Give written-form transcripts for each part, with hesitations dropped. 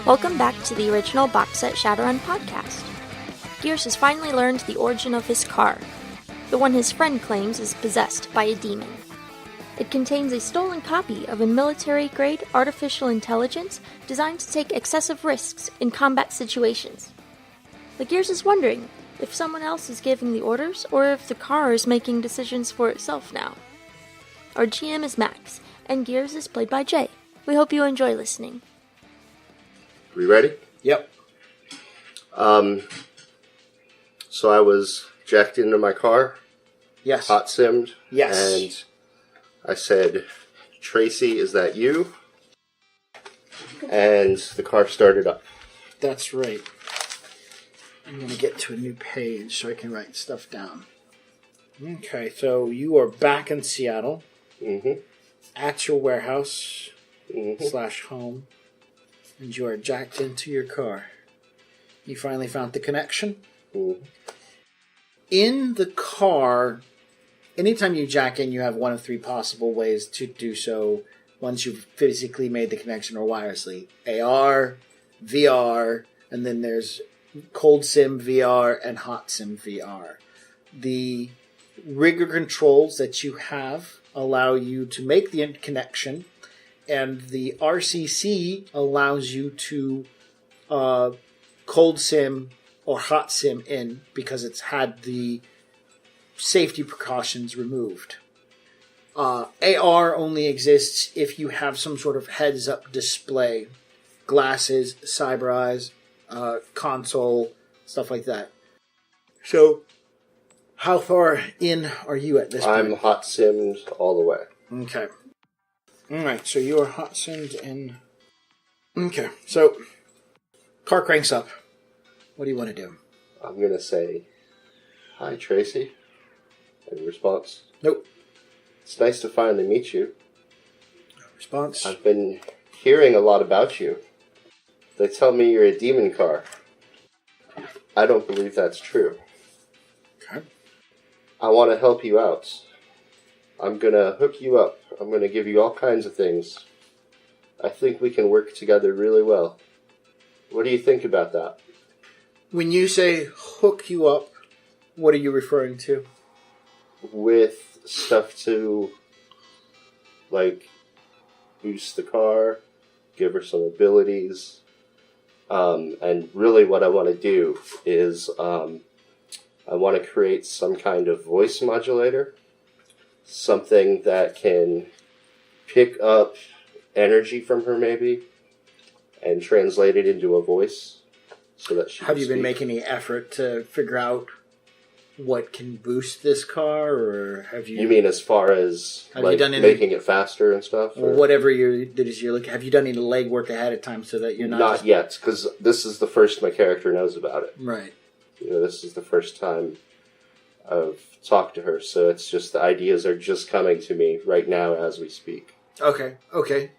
Welcome back to the original box set Shadowrun podcast. Gears has finally learned the origin of his car, the one his friend claims is possessed by a demon. It contains a stolen copy of a military-grade artificial intelligence designed to take excessive risks in combat situations. But Gears is wondering if someone else is giving the orders or if the car is making decisions for itself now. Our GM is Max, and Gears is played by Jay. We hope you enjoy listening. We ready? Yep. So I was jacked into my car. Yes. Hot simmed. Yes. And I said, Tracy, is that you? And the car started up. That's right. I'm going to get to a new page so I can write stuff down. Okay, so you are back in Seattle. Mm-hmm. At your warehouse Mm-hmm. / home. And you are jacked into your car. You finally found the connection. Mm-hmm. In the car, anytime you jack in, you have one of three possible ways to do so once you've physically made the connection or wirelessly. AR, VR, and then there's cold sim VR and hot sim VR. The rigger controls that you have allow you to make the connection, and the RCC allows you to cold sim or hot sim in because it's had the safety precautions removed. AR only exists if you have some sort of heads-up display, glasses, cyber eyes, console, stuff like that. So, how far in are you at this point? I'm hot simmed all the way. Okay. Alright, so you are hot simmed in... Okay, so, car cranks up. What do you want to do? I'm going to say, hi, Tracy. In response, Nope. it's nice to finally meet you. No response. I've been hearing a lot about you. They tell me you're a demon car. I don't believe that's true. Okay. I want to help you out. I'm going to hook you up. I'm going to give you all kinds of things. I think we can work together really well. What do you think about that? When you say hook you up, what are you referring to? With stuff to, like, boost the car, give her some abilities. And really what I want to do is I want to create some kind of voice modulator. Something that can pick up energy from her, maybe, and translate it into a voice, so that she. Have you been speak. making any effort to figure out what can boost this car, or have you? You mean as far as Have like you done any- making it faster and stuff? Or whatever you're looking. Have you done any legwork ahead of time so that you're not? Not yet, because this is the first my character knows about it. Right. You know, this is the first time I've talked to her, so it's just the ideas are just coming to me right now as we speak. Okay.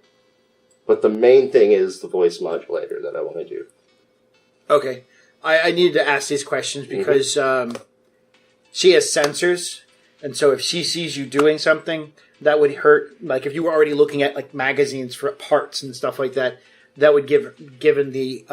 But the main thing is the voice modulator that I want to do. Okay. I needed to ask these questions because she has sensors, and so if she sees you doing something, that would hurt. Like if you were already looking at like magazines for parts and stuff like that, that would given the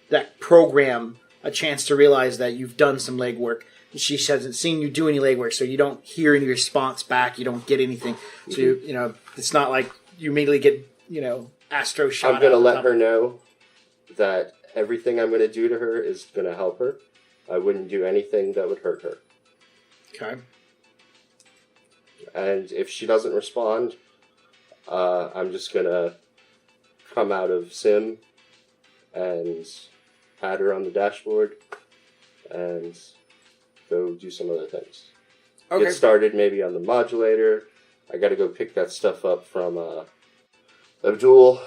that program a chance to realize that you've done some legwork. She hasn't seen you do any legwork, so you don't hear any response back. You don't get anything. So you know it's not like you immediately get astro shot. I'm going to let her know that everything I'm going to do to her is going to help her. I wouldn't do anything that would hurt her. Okay. And if she doesn't respond, I'm just going to come out of Sim and pat her on the dashboard and go do some other things. Okay. Get started maybe on the modulator. I got to go pick that stuff up from Abdul.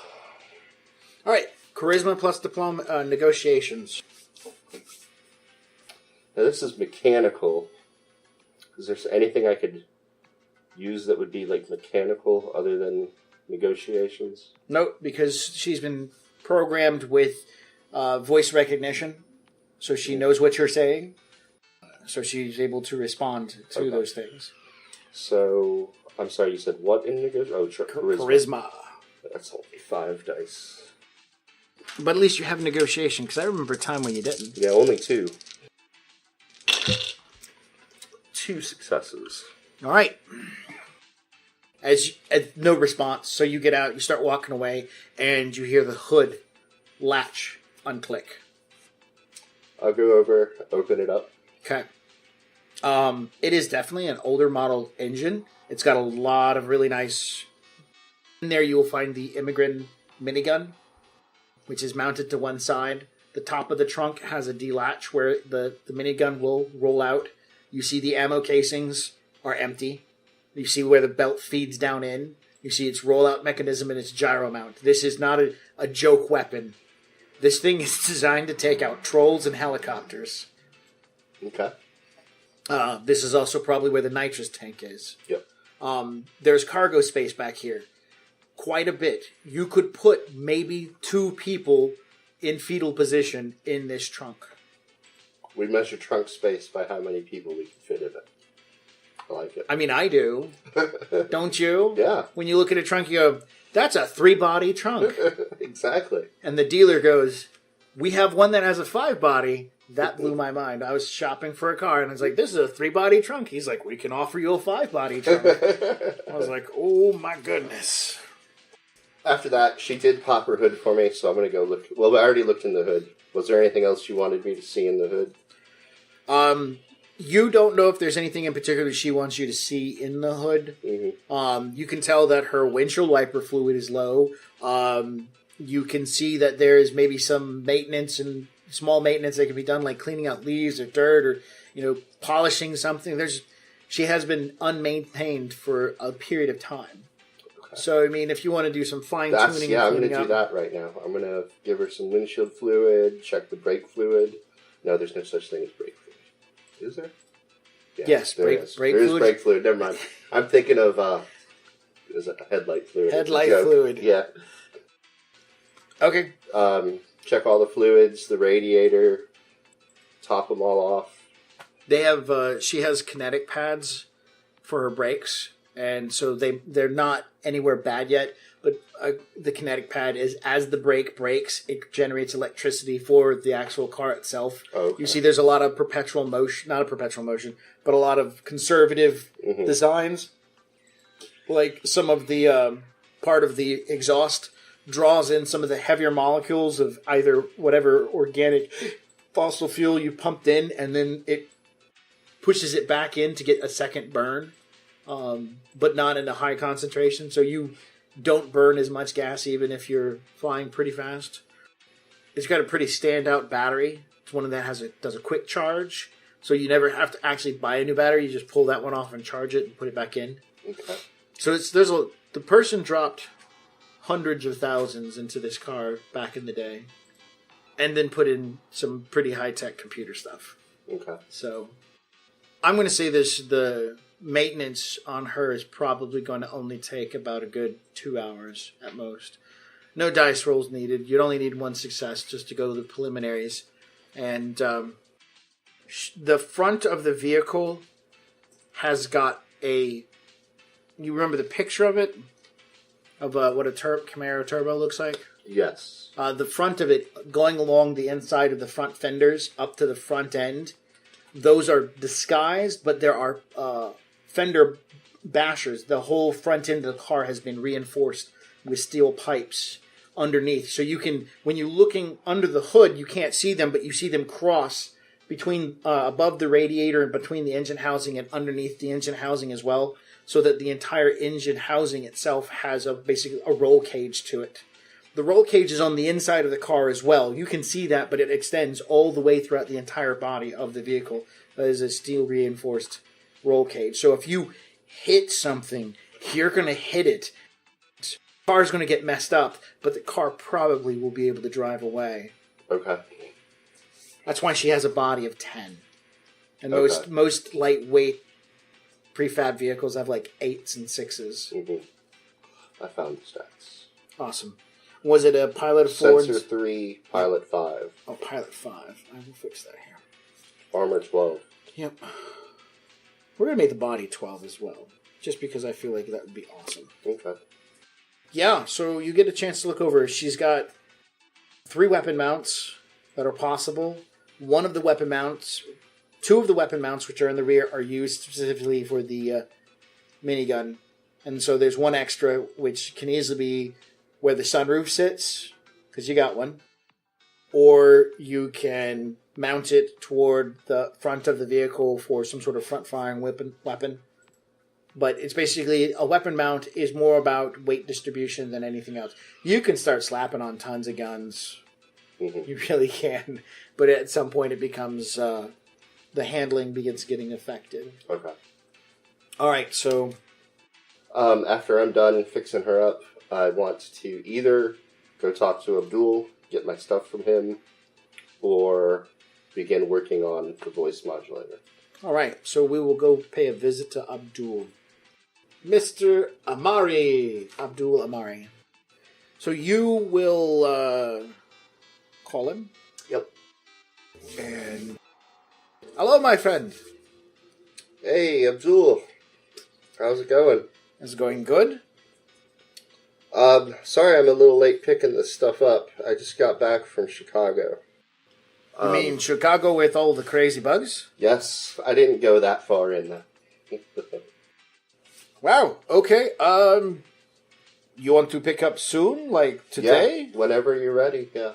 All right. Charisma plus diploma negotiations. Now this is mechanical. Is there anything I could use that would be like mechanical other than negotiations? Nope, because she's been programmed with voice recognition, so she knows what you're saying. So she's able to respond to those things. So, I'm sorry, you said what in negotiation? Oh, charisma. Charisma. That's only 5 dice. But at least you have negotiation, because I remember a time when you didn't. Yeah, only 2. 2 successes. All right. As no response, so you get out, you start walking away, and you hear the hood latch unclick. I'll go over, open it up. Okay. It is definitely an older model engine. It's got a lot of really nice... In there you will find the Immigrant minigun, which is mounted to one side. The top of the trunk has a D-latch where the minigun will roll out. You see the ammo casings are empty. You see where the belt feeds down in. You see its rollout mechanism and its gyro mount. This is not a joke weapon. This thing is designed to take out trolls and helicopters. Okay. This is also probably where the nitrous tank is. Yep. There's cargo space back here. Quite a bit. You could put maybe 2 people in fetal position in this trunk. We measure trunk space by how many people we can fit in it. I like it. I mean, I do. Don't you? Yeah. When you look at a trunk, you go, that's a 3-body trunk. Exactly. And the dealer goes, we have one that has a 5-body. That blew my mind. I was shopping for a car, and I was like, this is a 3-body trunk. He's like, we can offer you a 5-body trunk. I was like, oh my goodness. After that, she did pop her hood for me, so I'm going to go look. Well, I already looked in the hood. Was there anything else you wanted me to see in the hood? You don't know if there's anything in particular she wants you to see in the hood. Mm-hmm. You can tell that her windshield wiper fluid is low. You can see that there is maybe some maintenance and small maintenance that can be done, like cleaning out leaves or dirt or, polishing something. She has been unmaintained for a period of time. Okay. So, I mean, if you want to do some fine-tuning... Yeah, I'm going to do that right now. I'm going to give her some windshield fluid, check the brake fluid. No, there's no such thing as brake fluid. Is there? Yeah, yes, brake fluid. There is brake fluid. Never mind. I'm thinking of is it headlight fluid? Headlight fluid. Yeah. Okay. Check all the fluids, the radiator, top them all off. They have. She has kinetic pads for her brakes, and so they're not anywhere bad yet. But the kinetic pad is, as the brake breaks, it generates electricity for the actual car itself. Okay. You see there's a lot of perpetual motion, not a perpetual motion, but a lot of conservative designs. Like some of the part of the exhaust draws in some of the heavier molecules of either whatever organic fossil fuel you pumped in, and then it pushes it back in to get a second burn, but not in a high concentration. So you don't burn as much gas even if you're flying pretty fast. It's got a pretty standout battery. It's one of that does a quick charge, so you never have to actually buy a new battery. You just pull that one off and charge it and put it back in. Okay. So the person dropped hundreds of thousands into this car back in the day, and then put in some pretty high-tech computer stuff. Okay. So I'm going to say the maintenance on her is probably going to only take about a good 2 hours at most. No dice rolls needed. You'd only need 1 success just to go to the preliminaries. And the front of the vehicle has got you remember the picture of it? Of what a Camaro Turbo looks like? Yes. The front of it, going along the inside of the front fenders up to the front end, those are disguised, but there are fender bashers. The whole front end of the car has been reinforced with steel pipes underneath. So you can, when you're looking under the hood, you can't see them, but you see them cross between above the radiator and between the engine housing and underneath the engine housing as well, so that the entire engine housing itself has basically a roll cage to it. The roll cage is on the inside of the car as well. You can see that, but it extends all the way throughout the entire body of the vehicle. That is a steel reinforced roll cage. So if you hit something, you're going to hit it. The car's going to get messed up, but the car probably will be able to drive away. Okay. That's why she has a body of 10. And most lightweight prefab vehicles have like 8s and 6s. Mm-hmm. I found the stats. Awesome. Was it a pilot of 4? Sensor 3, pilot 5. Oh, pilot 5. I will fix that here. Armor 12. Yep. We're going to make the body 12 as well, just because I feel like that would be awesome. Okay. Yeah, so you get a chance to look over. She's got 3 weapon mounts that are possible. Two of the weapon mounts, which are in the rear, are used specifically for the minigun. And so there's one extra, which can easily be where the sunroof sits, because you got one. Or you can mount it toward the front of the vehicle for some sort of front-firing weapon. But it's basically, a weapon mount is more about weight distribution than anything else. You can start slapping on tons of guns. Mm-hmm. You really can. But at some point it becomes, the handling begins getting affected. Okay. Alright, so... after I'm done fixing her up, I want to either go talk to Abdul, get my stuff from him, or begin working on the voice modulator. Alright, so we will go pay a visit to Abdul. Mr. Amari. Abdul Amari. So you will call him? Yep. And... Hello, my friend. Hey, Abdul. How's it going? Is it going good? Sorry I'm a little late picking this stuff up. I just got back from Chicago. You mean Chicago with all the crazy bugs? Yes, I didn't go that far in there. Wow, okay. You want to pick up soon? Like today? Yeah, whenever you're ready, yeah.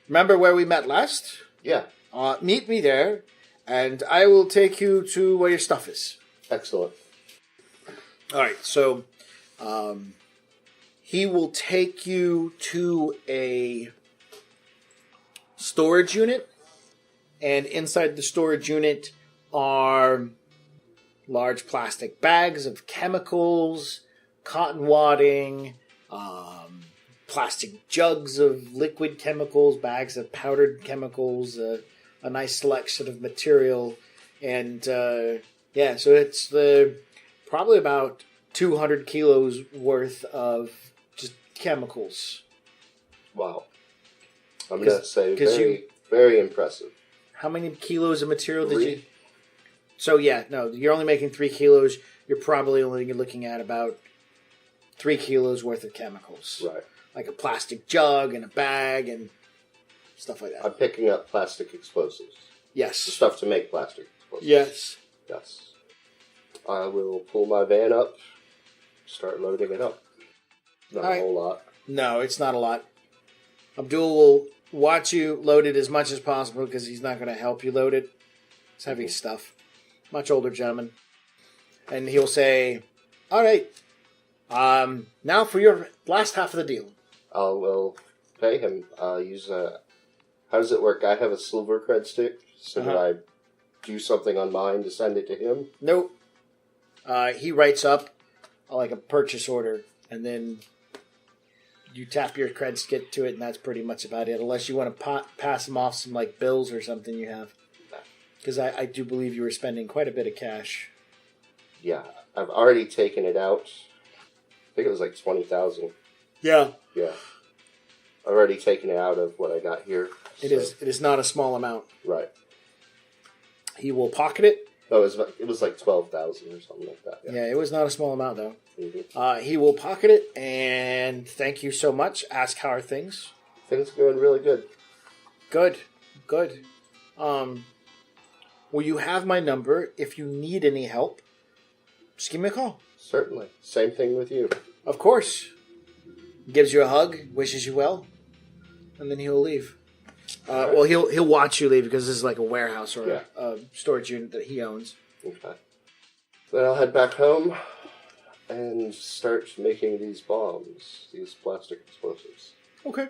Remember where we met last? Yeah. Meet me there, and I will take you to where your stuff is. Excellent. Alright, so he will take you to a storage unit, and inside the storage unit are large plastic bags of chemicals, cotton wadding, plastic jugs of liquid chemicals, bags of powdered chemicals, a nice selection of material, and so it's probably about 200 kilos worth of just chemicals. Wow. I'm going to say very impressive. How many kilos of material 3. did you... So you're only making 3 kilos. You're probably only looking at about 3 kilos worth of chemicals. Right. Like a plastic jug and a bag and stuff like that. I'm picking up plastic explosives. Yes. The stuff to make plastic explosives. Yes. Yes. I will pull my van up, start loading it up. Not a whole lot. No, it's not a lot. Abdul will watch you load it as much as possible because he's not going to help you load it. It's heavy stuff. Much older gentleman. And he'll say, all right, now for your last half of the deal. I will pay him. Use a... How does it work? I have a silver cred stick, so do I do something on mine to send it to him? Nope. He writes up like a purchase order, and then you tap your cred stick to it, and that's pretty much about it. Unless you want to pass him off some like bills or something you have. Because I do believe you were spending quite a bit of cash. Yeah, I've already taken it out. I think it was like 20,000. Yeah. Yeah. I've already taken it out of what I got here. It is not a small amount. Right. He will pocket it. Oh, it was like 12,000 or something like that. Yeah, it was not a small amount though. Mm-hmm. He will pocket it and thank you so much. Ask how are things. Things are going really good. Good. Well, you have my number. If you need any help, just give me a call. Certainly. Same thing with you. Of course. Gives you a hug, wishes you well, and then he'll leave. Well, he'll watch you leave because this is like a warehouse or a storage unit that he owns. Okay. Then I'll head back home and start making these bombs, these plastic explosives. Okay.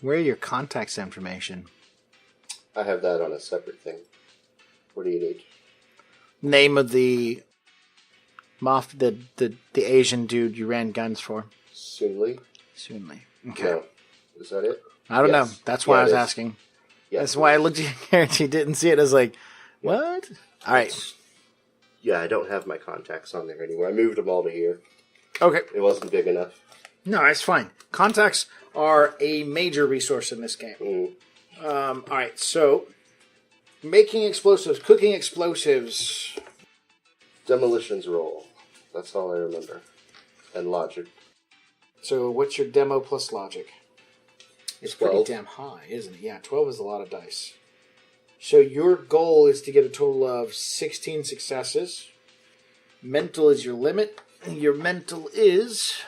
Where are your contacts information? I have that on a separate thing. What do you need? Name of the Asian dude you ran guns for. Soonly. Okay. No. Is that it? I don't know. That's why I was asking. Yes, That's why I looked at your character. You didn't see it. I was like, what? All right. Yeah, I don't have my contacts on there anymore. I moved them all to here. Okay. It wasn't big enough. No, it's fine. Contacts are a major resource in this game. Mm. All right, so making explosives, cooking explosives. Demolitions roll. That's all I remember. And logic. So what's your demo plus logic? It's 12. pretty damn high, isn't it? Yeah, 12 is a lot of dice. So your goal is to get a total of 16 successes. Mental is your limit. Your mental is...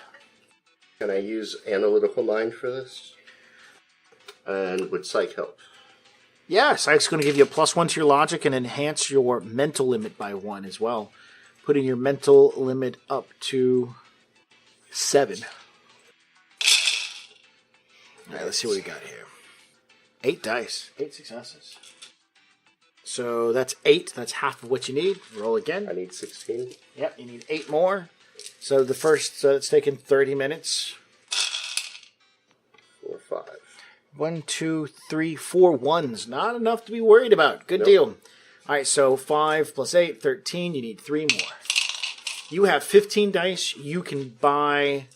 Can I use Analytical Mind for this? And would Psych help? Yeah, Psych's going to give you a +1 to your logic and enhance your mental limit by 1 as well. Putting your mental limit up to 7. All right, let's see what we got here. 8 dice. 8 successes. So that's 8. That's half of what you need. Roll again. I need 16. Yep, you need 8 more. So the first, it's taken 30 minutes. 4, 5. 1, 2, 3, 4 ones. Not enough to be worried about. Good Nope. deal. All right, so 5 plus 8, 13. You need 3 more. You have 15 dice. You can buy...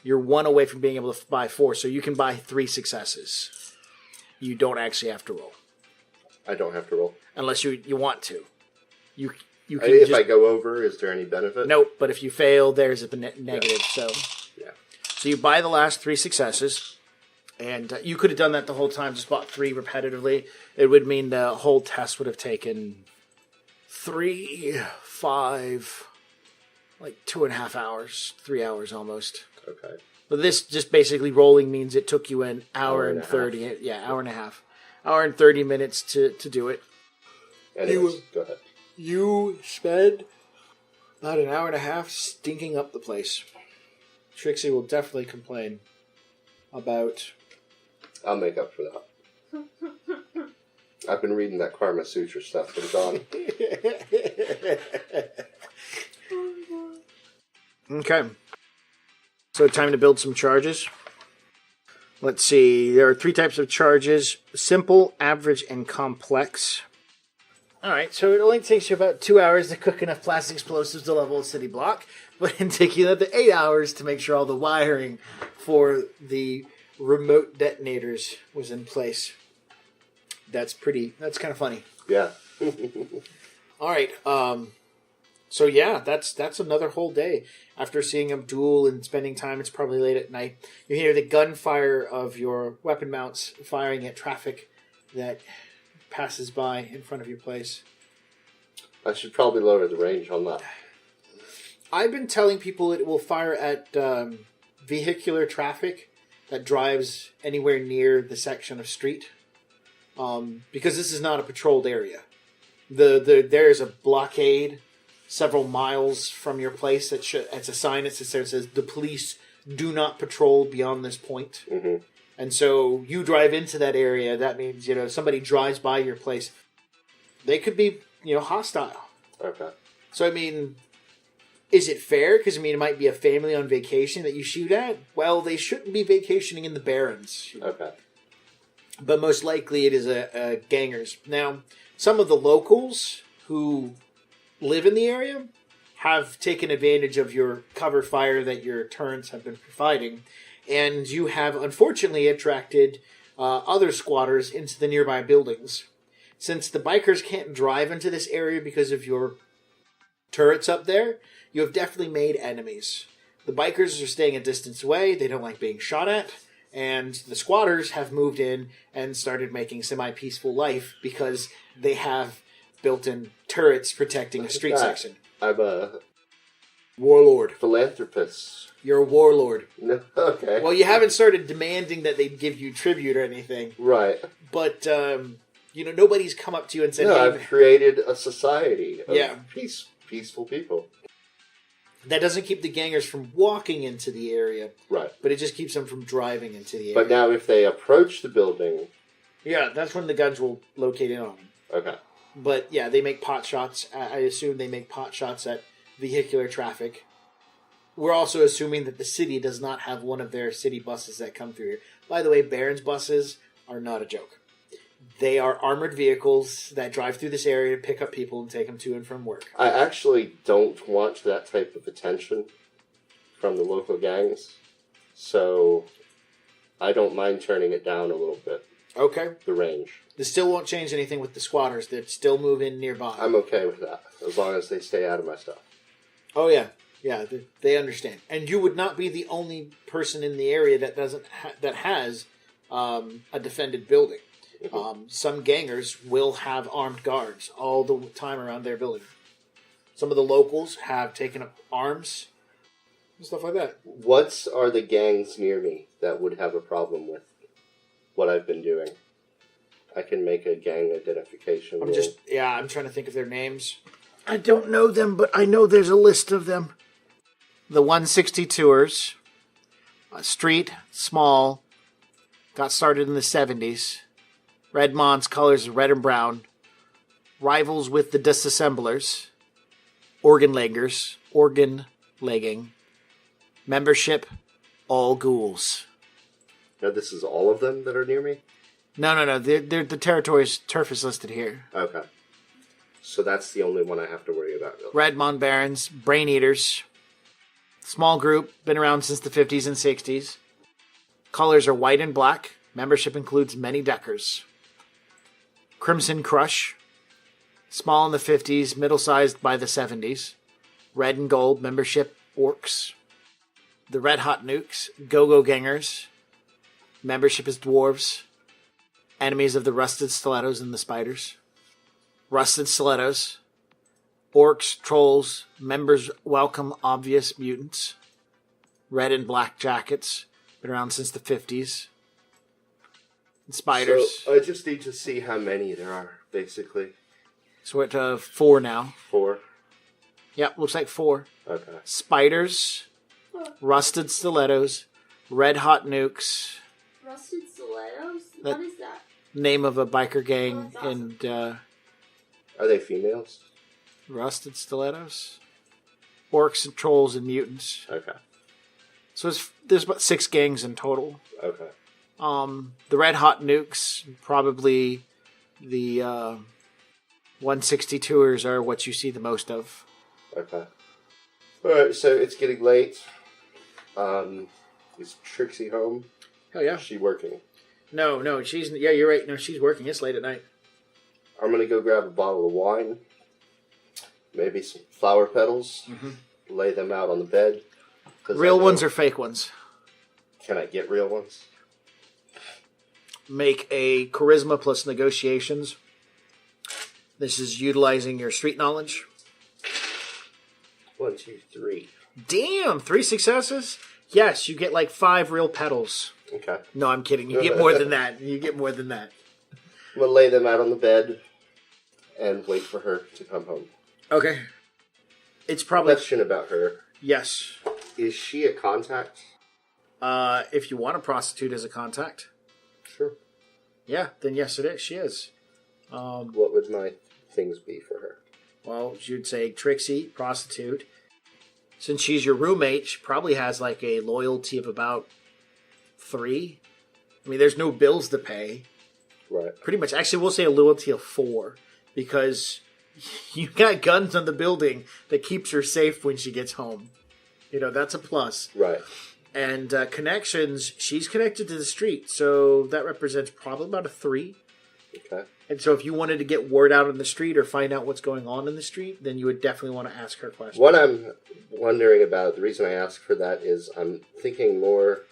You're 1 away from being able to buy 4, so you can buy 3 successes. You don't actually have to roll. I don't have to roll. Unless you want to. You can If I go over, is there any benefit? Nope, but if you fail, there's a negative. Yeah. So you buy the last 3 successes, and you could have done that the whole time, just bought 3 repetitively. It would mean the whole test would have taken 3, 5, like 2.5 hours, 3 hours almost. Okay. But this just basically rolling means it took you an hour and and a 30. half. Yeah, hour and a half. Hour and 30 minutes to do it. Anyways, go ahead. You spend about an hour and a half stinking up the place. Trixie will definitely complain about... I'll make up for that. I've been reading that Karma Sutra stuff for Dawn. Okay. So time to build some charges. Let's see. There are 3 types of charges. Simple, average, and complex. Alright, so it only takes you about 2 hours to cook enough plastic explosives to level a city block, but it takes you another 8 hours to make sure all the wiring for the remote detonators was in place. That's kind of funny. Yeah. Alright, so yeah, that's another whole day. After seeing them duel and spending time, it's probably late at night. You hear the gunfire of your weapon mounts firing at traffic that passes by in front of your place. I should probably lower the range on that. I've been telling people it will fire at vehicular traffic that drives anywhere near the section of street, because this is not a patrolled area. There's a blockade several miles from your place it's a sign that says the police do not patrol beyond this point. Mm-hmm. And so you drive into that area. That means somebody drives by your place. They could be hostile. Okay. So I mean, is it fair? Because it might be a family on vacation that you shoot at. Well, they shouldn't be vacationing in the Barrens. Okay. But most likely it is a gangers. Now, some of the locals who live in the area have taken advantage of your cover fire that your turrets have been providing, and you have unfortunately attracted other squatters into the nearby buildings. Since the bikers can't drive into this area because of your turrets up there, you have definitely made enemies. The bikers are staying a distance away, they don't like being shot at, and the squatters have moved in and started making semi-peaceful life because they have built-in turrets protecting a street section. I'm a Warlord. philanthropist. You're a warlord. No, okay. Well, you haven't started demanding that they give you tribute or anything, Right. but nobody's come up to you and said, No, "Hey, I've created a society of Yeah. peaceful people. that doesn't keep the gangers from walking into the area, Right. but it just keeps them from driving into the area." But now if they approach the building... Yeah, that's when the guns will locate in on them. Okay. But yeah, they make pot shots. I assume they make pot shots at vehicular traffic. We're also assuming that the city does not have one of their city buses that come through here. By the way, Barron's buses are not a joke. They are armored vehicles that drive through this area to pick up people and take them to and from work. I actually don't want that type of attention from the local gangs, so I don't mind turning it down a little bit, Okay. the range. This still won't change anything with the squatters that still move in nearby. I'm okay with that, as long as they stay out of my stuff. Oh, yeah. Yeah, they understand. And you would not be the only person in the area that that has a defended building. Some gangers will have armed guards all the time around their building. Some of the locals have taken up arms and stuff like that. What are the gangs near me that would have a problem with what I've been doing? I can make a gang identification. I'm trying to think of their names. I don't know them, but I know there's a list of them. The 162ers, street, small, got started in the 70s. Redmont's colors are red and brown. Rivals with the disassemblers. Organ legging. Membership, all ghouls. Now this is all of them that are near me? No. The territory's turf is listed here. Okay. So that's the only one I have to worry about. Really. Redmond Barons, Brain Eaters. Small group, been around since the 50s and 60s. Colors are white and black. Membership includes many deckers. Crimson Crush. Small in the 50s, middle-sized by the 70s. Red and gold, membership, orcs. The Red Hot Nukes, Go-Go Gangers. Membership is dwarves. Enemies of the Rusted Stilettos and the Spiders. Rusted Stilettos. Orcs, trolls, members welcome obvious mutants. Red and black jackets, been around since the 50s. And spiders. So I just need to see how many there are, basically. So we're at 4 now. 4? Yep, looks like 4. Okay. Spiders, Rusted Stilettos, Red Hot Nukes. Rusted Stilettos? What is that? Name of a biker gang awesome. and Are they females? Rusted Stilettos. Orcs and trolls and mutants. Okay. So there's about 6 gangs in total. Okay. The Red Hot Nukes, probably the 162ers are what you see the most of. Okay. Alright, so it's getting late. Is Trixie home? Hell yeah. Is she working? No, yeah, you're right. No, she's working. It's late at night. I'm gonna go grab a bottle of wine. Maybe some flower petals. Mm-hmm. Lay them out on the bed. Real ones or fake ones? Can I get real ones? Make a charisma plus negotiations. This is utilizing your street knowledge. 1, 2, 3. Damn, 3 successes? Yes, you get like 5 real petals. Okay. No, I'm kidding. You get more than that. I'm gonna lay them out on the bed and wait for her to come home. Okay. It's probably... Question about her. Yes. Is she a contact? If you want a prostitute as a contact. Sure. Yeah, then yes, it is. She is. What would my things be for her? Well, you'd say Trixie, prostitute. Since she's your roommate, she probably has like a loyalty of about 3. I mean, there's no bills to pay. Right. Pretty much. Actually, we'll say a loyalty of 4 because you got guns on the building that keeps her safe when she gets home. You know, that's a plus. Right. And connections, she's connected to the street, so that represents probably about a 3. Okay. And so if you wanted to get word out on the street or find out what's going on in the street, then you would definitely want to ask her questions. What I'm wondering about, the reason I ask for that is I'm thinking more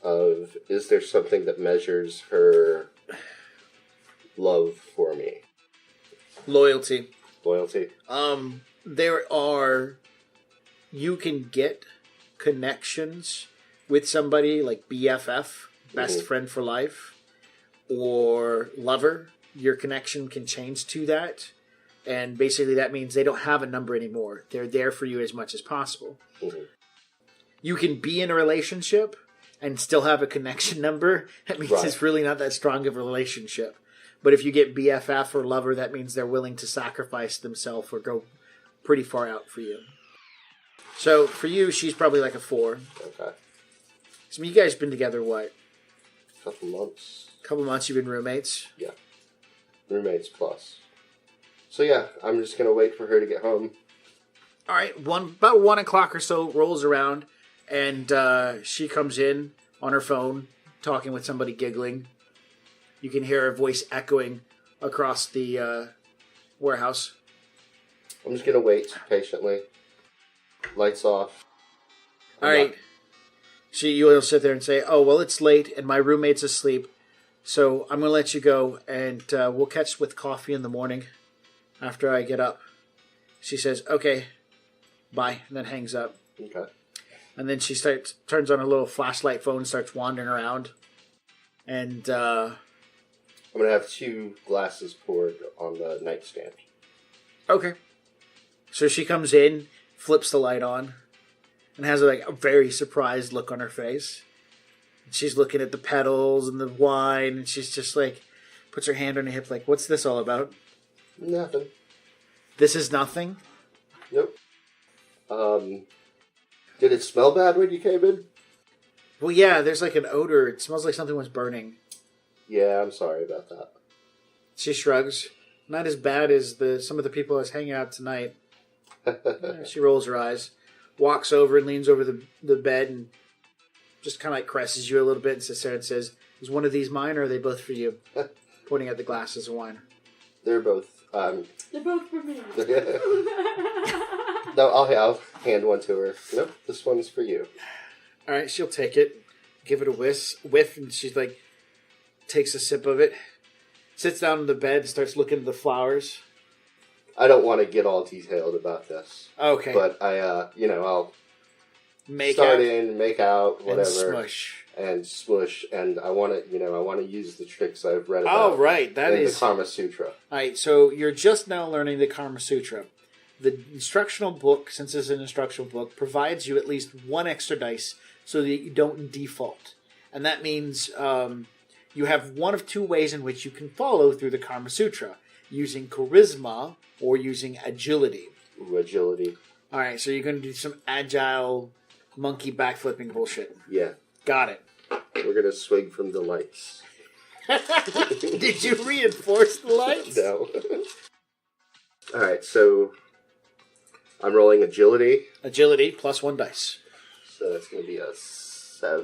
of, is there something that measures her love for me? Loyalty. Loyalty? There are... You can get connections with somebody like BFF, best friend for life, or lover. Your connection can change to that. And basically that means they don't have a number anymore. They're there for you as much as possible. Mm-hmm. You can be in a relationship and still have a connection number. That means It's really not that strong of a relationship. But if you get BFF or lover, that means they're willing to sacrifice themselves or go pretty far out for you. So for you, she's probably like a 4. Okay. So you guys been together what? Couple months. Couple months you've been roommates? Yeah. Roommates plus. So yeah, I'm just going to wait for her to get home. All right, about 1 o'clock or so rolls around, and she comes in on her phone, talking with somebody giggling. You can hear her voice echoing across the warehouse. I'm just going to wait patiently. Lights off. All right. So you'll sit there and say, oh, well, it's late and my roommate's asleep. So I'm going to let you go and we'll catch with coffee in the morning after I get up. She says, okay, bye, and then hangs up. Okay. And then she turns on her little flashlight phone and starts wandering around. And I'm going to have 2 glasses poured on the nightstand. okay. So she comes in, flips the light on, and has like a very surprised look on her face. And she's looking at the petals and the wine, and she's just like, puts her hand on her hip like, what's this all about? Nothing. This is nothing? Nope. Did it smell bad when you came in? Well, yeah, there's like an odor. It smells like something was burning. Yeah, I'm sorry about that. She shrugs. Not as bad as some of the people I was hanging out tonight. She rolls her eyes, walks over and leans over the bed and just kind of like caresses you a little bit and sits there and says, is one of these mine or are they both for you? Pointing at the glasses of wine. They're both. They're both for me. No, I'll hand one to her. Nope, this one's for you. All right, she'll take it, give it a whiff, and she's like, takes a sip of it, sits down on the bed, starts looking at the flowers. I don't want to get all detailed about this. Okay. But I'll Make start out in, make out, whatever. and smush, and I want to use the tricks I've read about. Oh, right, that in is the Kama Sutra. All right, so you're just now learning the Karma Sutra. The instructional book, since it's an instructional book, provides you at least 1 extra dice so that you don't default. And that means you have one of 2 ways in which you can follow through the Karma Sutra, using charisma or using agility. Ooh, agility. All right, so you're going to do some agile monkey backflipping bullshit. Yeah. Got it. We're going to swing from the lights. Did you reinforce the lights? No. All right, so I'm rolling agility. Agility plus 1 dice. So that's going to be a 5.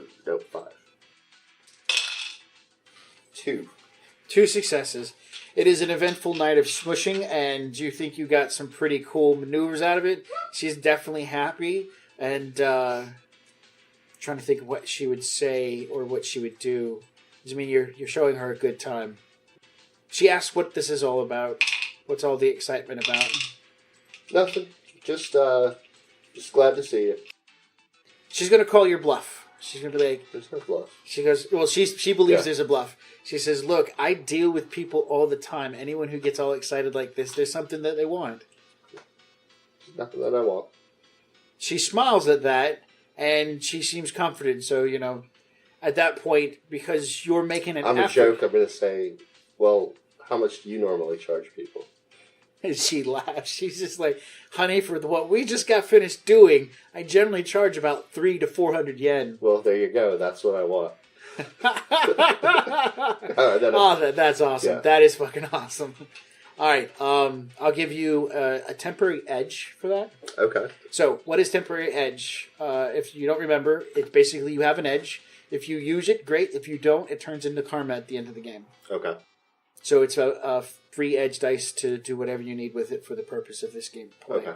2. 2 successes. It is an eventful night of smushing, and you think you got some pretty cool maneuvers out of it. She's definitely happy, and trying to think of what she would say or what she would do. I mean, you're showing her a good time. She asks what this is all about. What's all the excitement about? Nothing. Just glad to see you. She's going to call your bluff. She's going to be like... There's no bluff. She goes, well, she believes there's a bluff. She says, look, I deal with people all the time. Anyone who gets all excited like this, there's something that they want. There's nothing that I want. She smiles at that, and she seems comforted. So, at that point, because you're making an effort... I'm a joke. I'm going to say, well, how much do you normally charge people? And she laughs. She's just like, honey, for what we just got finished doing, I generally charge about 300 to 400 yen. Well, there you go. That's what I want. That's awesome. Yeah. That is fucking awesome. All right. I'll give you a temporary edge for that. Okay. So, what is temporary edge? If you don't remember, it's basically you have an edge. If you use it, great. If you don't, it turns into karma at the end of the game. Okay. So it's a free edge dice to do whatever you need with it for the purpose of this game. Okay.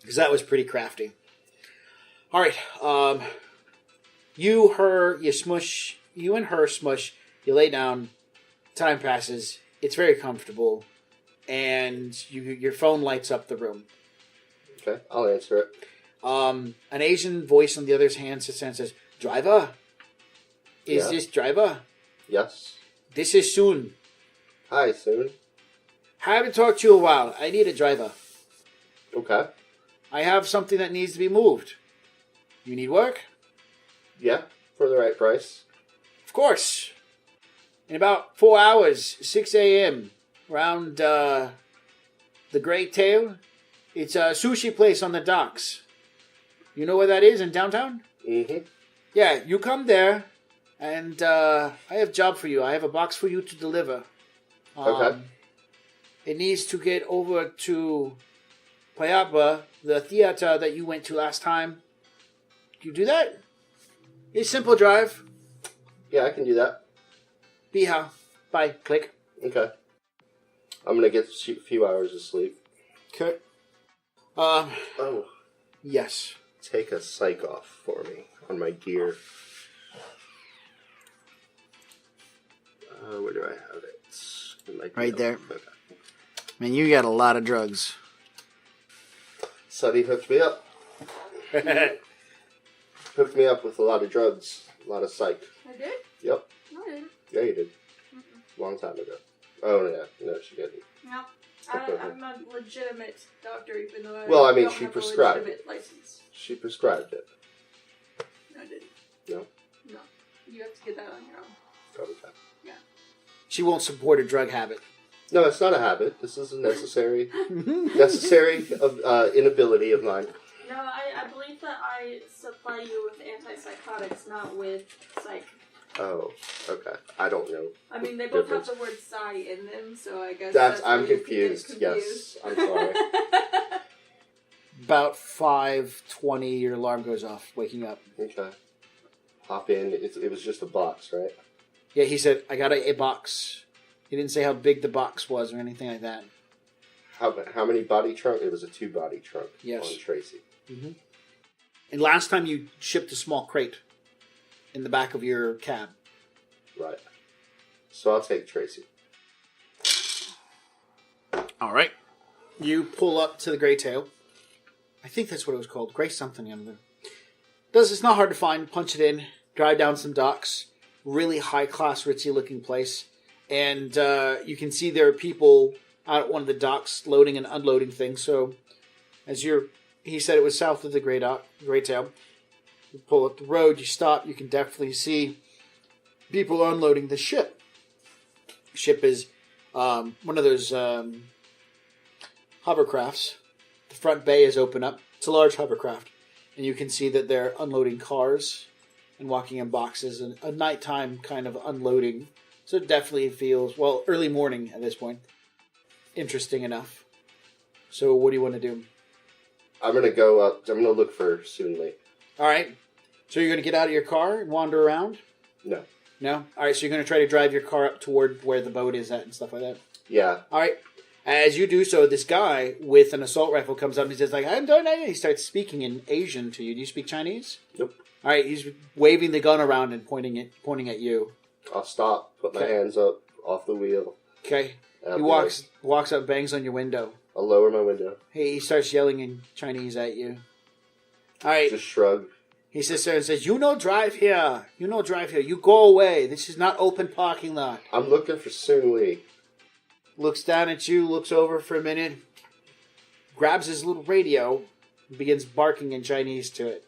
Because that was pretty crafty. All right. You and her smush. You lay down. Time passes. It's very comfortable. And your phone lights up the room. Okay, I'll answer it. An Asian voice on the other hand sits there and says, driver? Is this driver? Yes. This is Soon. Hi, Soon. Haven't talked to you a while. I need a driver. Okay. I have something that needs to be moved. You need work? Yeah, for the right price. Of course. In about 4 hours, 6 a.m., around the Great Tail, it's a sushi place on the docks. You know where that is in downtown? Mm-hmm. Yeah, you come there, and I have a job for you. I have a box for you to deliver. Okay. It needs to get over to Payapa, the theater that you went to last time. Can you do that? It's simple drive. Yeah, I can do that. Biha. Bye. Click. Okay. I'm gonna get a few hours of sleep. Okay. Oh. Yes. Take a psych off for me on my gear. Where do I have it? Right there. Okay. Man, you got a lot of drugs. Sonny hooked me up. Hooked me up with a lot of drugs, a lot of psych. I did? Yep. No, I didn't. Yeah, you did. Mm-mm. Long time ago. Oh, yeah. No, she didn't. No. I'm a legitimate doctor, even though I Well, I mean, don't she have prescribed a legitimate license. She prescribed it. No, I didn't. No? No. You have to get that on your own. Okay. Yeah. She won't support a drug habit. No, it's not a habit. This is a necessary inability of mine. No, I believe that I supply you with antipsychotics, not with psych. Oh, okay. I don't know. I mean, they both have the word psy in them, so I guess I'm where you confused. can get Yes, I'm sorry. About 5:20, your alarm goes off, waking up. Okay. Hop in. It was just a box, right? Yeah, he said, I got a box. He didn't say how big the box was or anything like that. How many body trunk? It was a 2-body trunk Yes. on Tracy. Mm-hmm. And last time you shipped a small crate in the back of your cab. Right. So I'll take Tracy. All right. You pull up to the Grey Tail. I think that's what it was called. Grey something. It's not hard to find. Punch it in. Drive down some docks. Really high-class, ritzy-looking place. And you can see there are people out at one of the docks loading and unloading things. So he said it was south of the Grey Tail. You pull up the road, you stop, you can definitely see people unloading the ship. Ship is one of those hovercrafts. The front bay is open up. It's a large hovercraft. And you can see that they're unloading cars and walking in boxes and a nighttime kind of unloading. So it definitely feels, early morning at this point. Interesting enough. So what do you want to do? I'm going to go up. I'm going to look for Soonly. All right. So you're going to get out of your car and wander around? No. No? All right, so you're going to try to drive your car up toward where the boat is at and stuff like that? Yeah. All right. As you do so, this guy with an assault rifle comes up and he says, he starts speaking in Asian to you. Do you speak Chinese? Nope. All right, he's waving the gun around and pointing at you. I'll stop, put my hands up off the wheel. Okay. He walks up, bangs on your window. I'll lower my window. He starts yelling in Chinese at you. All right. Just shrug. He sits there and says, You no drive here. You go away. This is not open parking lot. I'm looking for Soonly. Looks down at you, looks over for a minute, grabs his little radio, and begins barking in Chinese to it.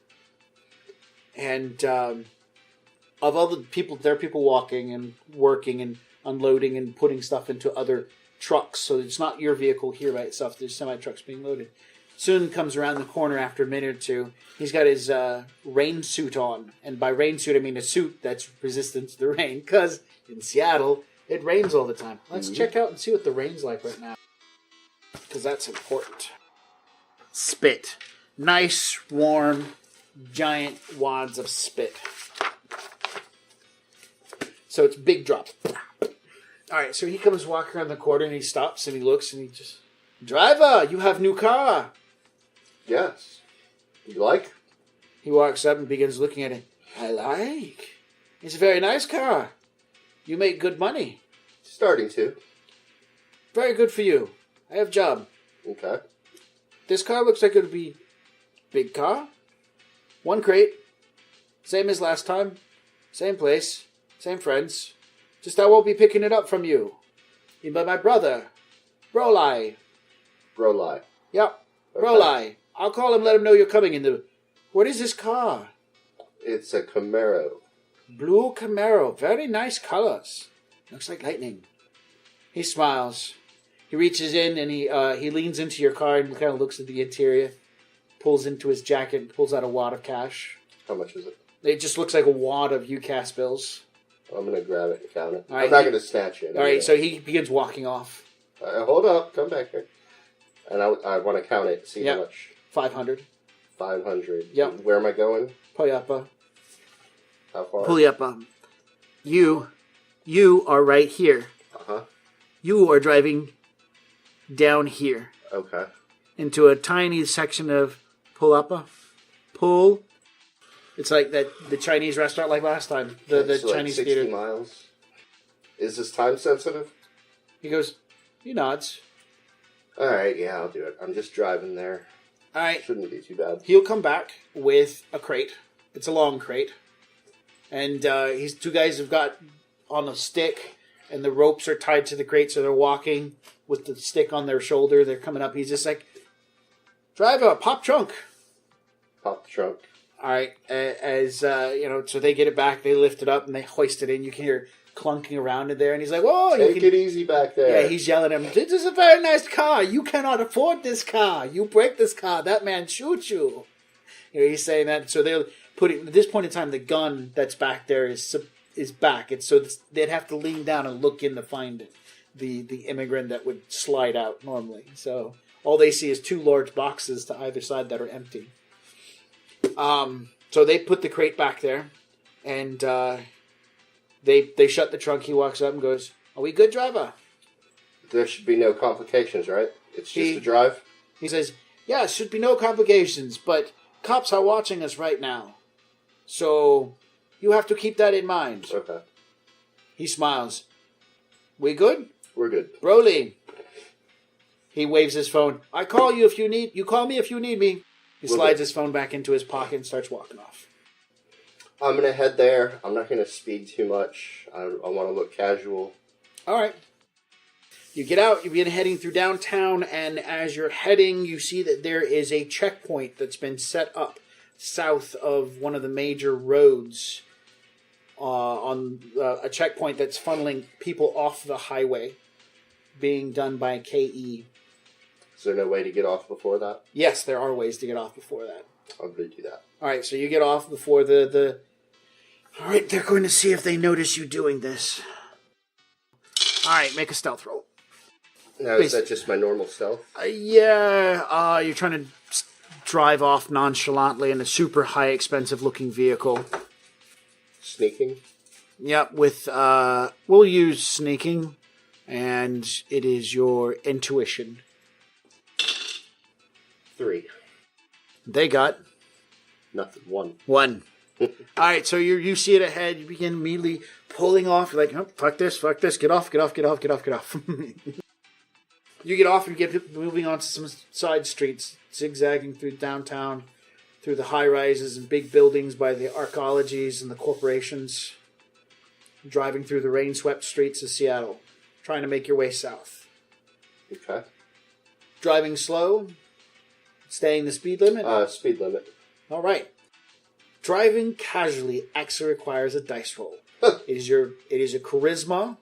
And of all the people, there are people walking and working and unloading and putting stuff into other trucks. So it's not your vehicle here by itself. There's semi-trucks being loaded. Soon comes around the corner after a minute or two. He's got his rain suit on. And by rain suit, I mean a suit that's resistant to the rain. Because in Seattle, it rains all the time. Let's check out and see what the rain's like right now. Because that's important. Spit. Nice, warm, giant wads of spit. So it's big drop. Alright, so he comes walking around the corner and he stops and he looks and he just... Driver, you have new car. Yes. You like? He walks up and begins looking at it. I like. It's a very nice car. You make good money. Starting to. Very good for you. I have a job. Okay. This car looks like it'll be big car. 1 crate. Same as last time. Same place. Same friends. Just I won't be picking it up from you. Even by my brother. Broli. Broli. Yep. Okay. Broli. I'll call him, let him know you're coming in the... What is this car? It's a Camaro. Blue Camaro. Very nice colors. Looks like lightning. He smiles. He reaches in and he leans into your car and kind of looks at the interior. Pulls into his jacket and pulls out a wad of cash. How much is it? It just looks like a wad of UCAS bills. I'm going to grab it and count it. All right, I'm not going to snatch it. All right, so he begins walking off. Hold up. Come back here. And I want to count it. See how much. 500. 500. Yep. Where am I going? Puyapa. How far? Puyapa. You are right here. Uh-huh. You are driving down here. Okay. Into a tiny section of Pull up a pull. It's like the Chinese restaurant like last time. The So Chinese 60 theater. miles. Is this time sensitive? He goes, he nods. All right, yeah, I'll do it. I'm just driving there. All right. Shouldn't be too bad. He'll come back with a crate. It's a long crate. And he's two guys have got on a stick, and the ropes are tied to the crate, so they're walking with the stick on their shoulder. They're coming up. He's just like, driver, pop trunk. Pop the trunk. All right. So they get it back, they lift it up, and they hoist it in. You can hear clunking around in there, and he's like, whoa, Take it easy back there. Yeah, he's yelling at him, this is a very nice car. You cannot afford this car. You break this car, that man shoots you. He's saying that. So they're putting, at this point in time, the gun that's back there is back. It's so they'd have to lean down and look in to find the immigrant that would slide out normally. So all they see is two large boxes to either side that are empty. So they put the crate back there, and They shut the trunk. He walks up and goes, are we good, driver? There should be no complications, right? It's just a drive? He says, yeah, it should be no complications, but cops are watching us right now. So you have to keep that in mind. Okay. He smiles. We good? We're good. Broly. He waves his phone. I call you if you need... You call me if you need me. He slides his phone back into his pocket and starts walking off. I'm going to head there. I'm not going to speed too much. I want to look casual. All right. You get out. You begin heading through downtown, and as you're heading, you see that there is a checkpoint that's been set up south of one of the major roads on a checkpoint that's funneling people off the highway, being done by KE. Is there no way to get off before that? Yes, there are ways to get off before that. I'm going to do that. All right, so you get off before the... All right, they're going to see if they notice you doing this. All right, make a stealth roll. Now, is that just my normal stealth? You're trying to drive off nonchalantly in a super high, expensive-looking vehicle. Sneaking? Yep, with, we'll use sneaking, and it is your intuition. 3. They got... Nothing. 1. 1. All right, so you see it ahead. You begin immediately pulling off. You're like, oh, fuck this. Get off. You get off and get moving on to some side streets, zigzagging through downtown, through the high-rises and big buildings by the archaeologies and the corporations, driving through the rain-swept streets of Seattle, trying to make your way south. Okay. Driving slow, staying the speed limit? Speed limit. All right. Driving casually actually requires a dice roll. It is a charisma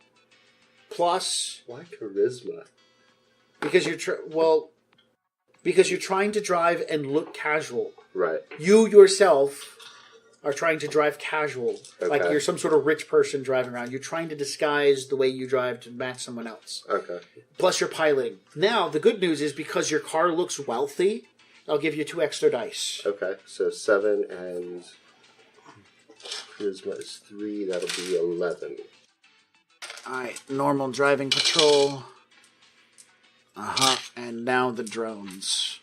plus. Why charisma? Because you're trying to drive and look casual. Right. You yourself are trying to drive casual, Okay. like you're some sort of rich person driving around. You're trying to disguise the way you drive to match someone else. Okay. Plus, you're piloting. Now, the good news is because your car looks wealthy, I'll give you 2 extra dice. Okay, so 7 and charisma is 3. That'll be 11. Alright, normal driving patrol. And now the drones.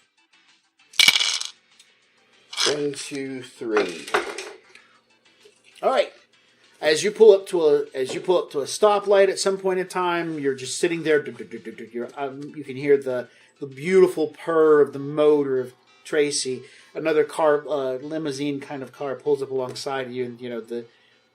1, 2, 3. Alright. As you pull up to a stoplight at some point in time, you're just sitting there. You can hear the beautiful purr of the motor of Tracy. Another car, limousine kind of car, pulls up alongside of you, and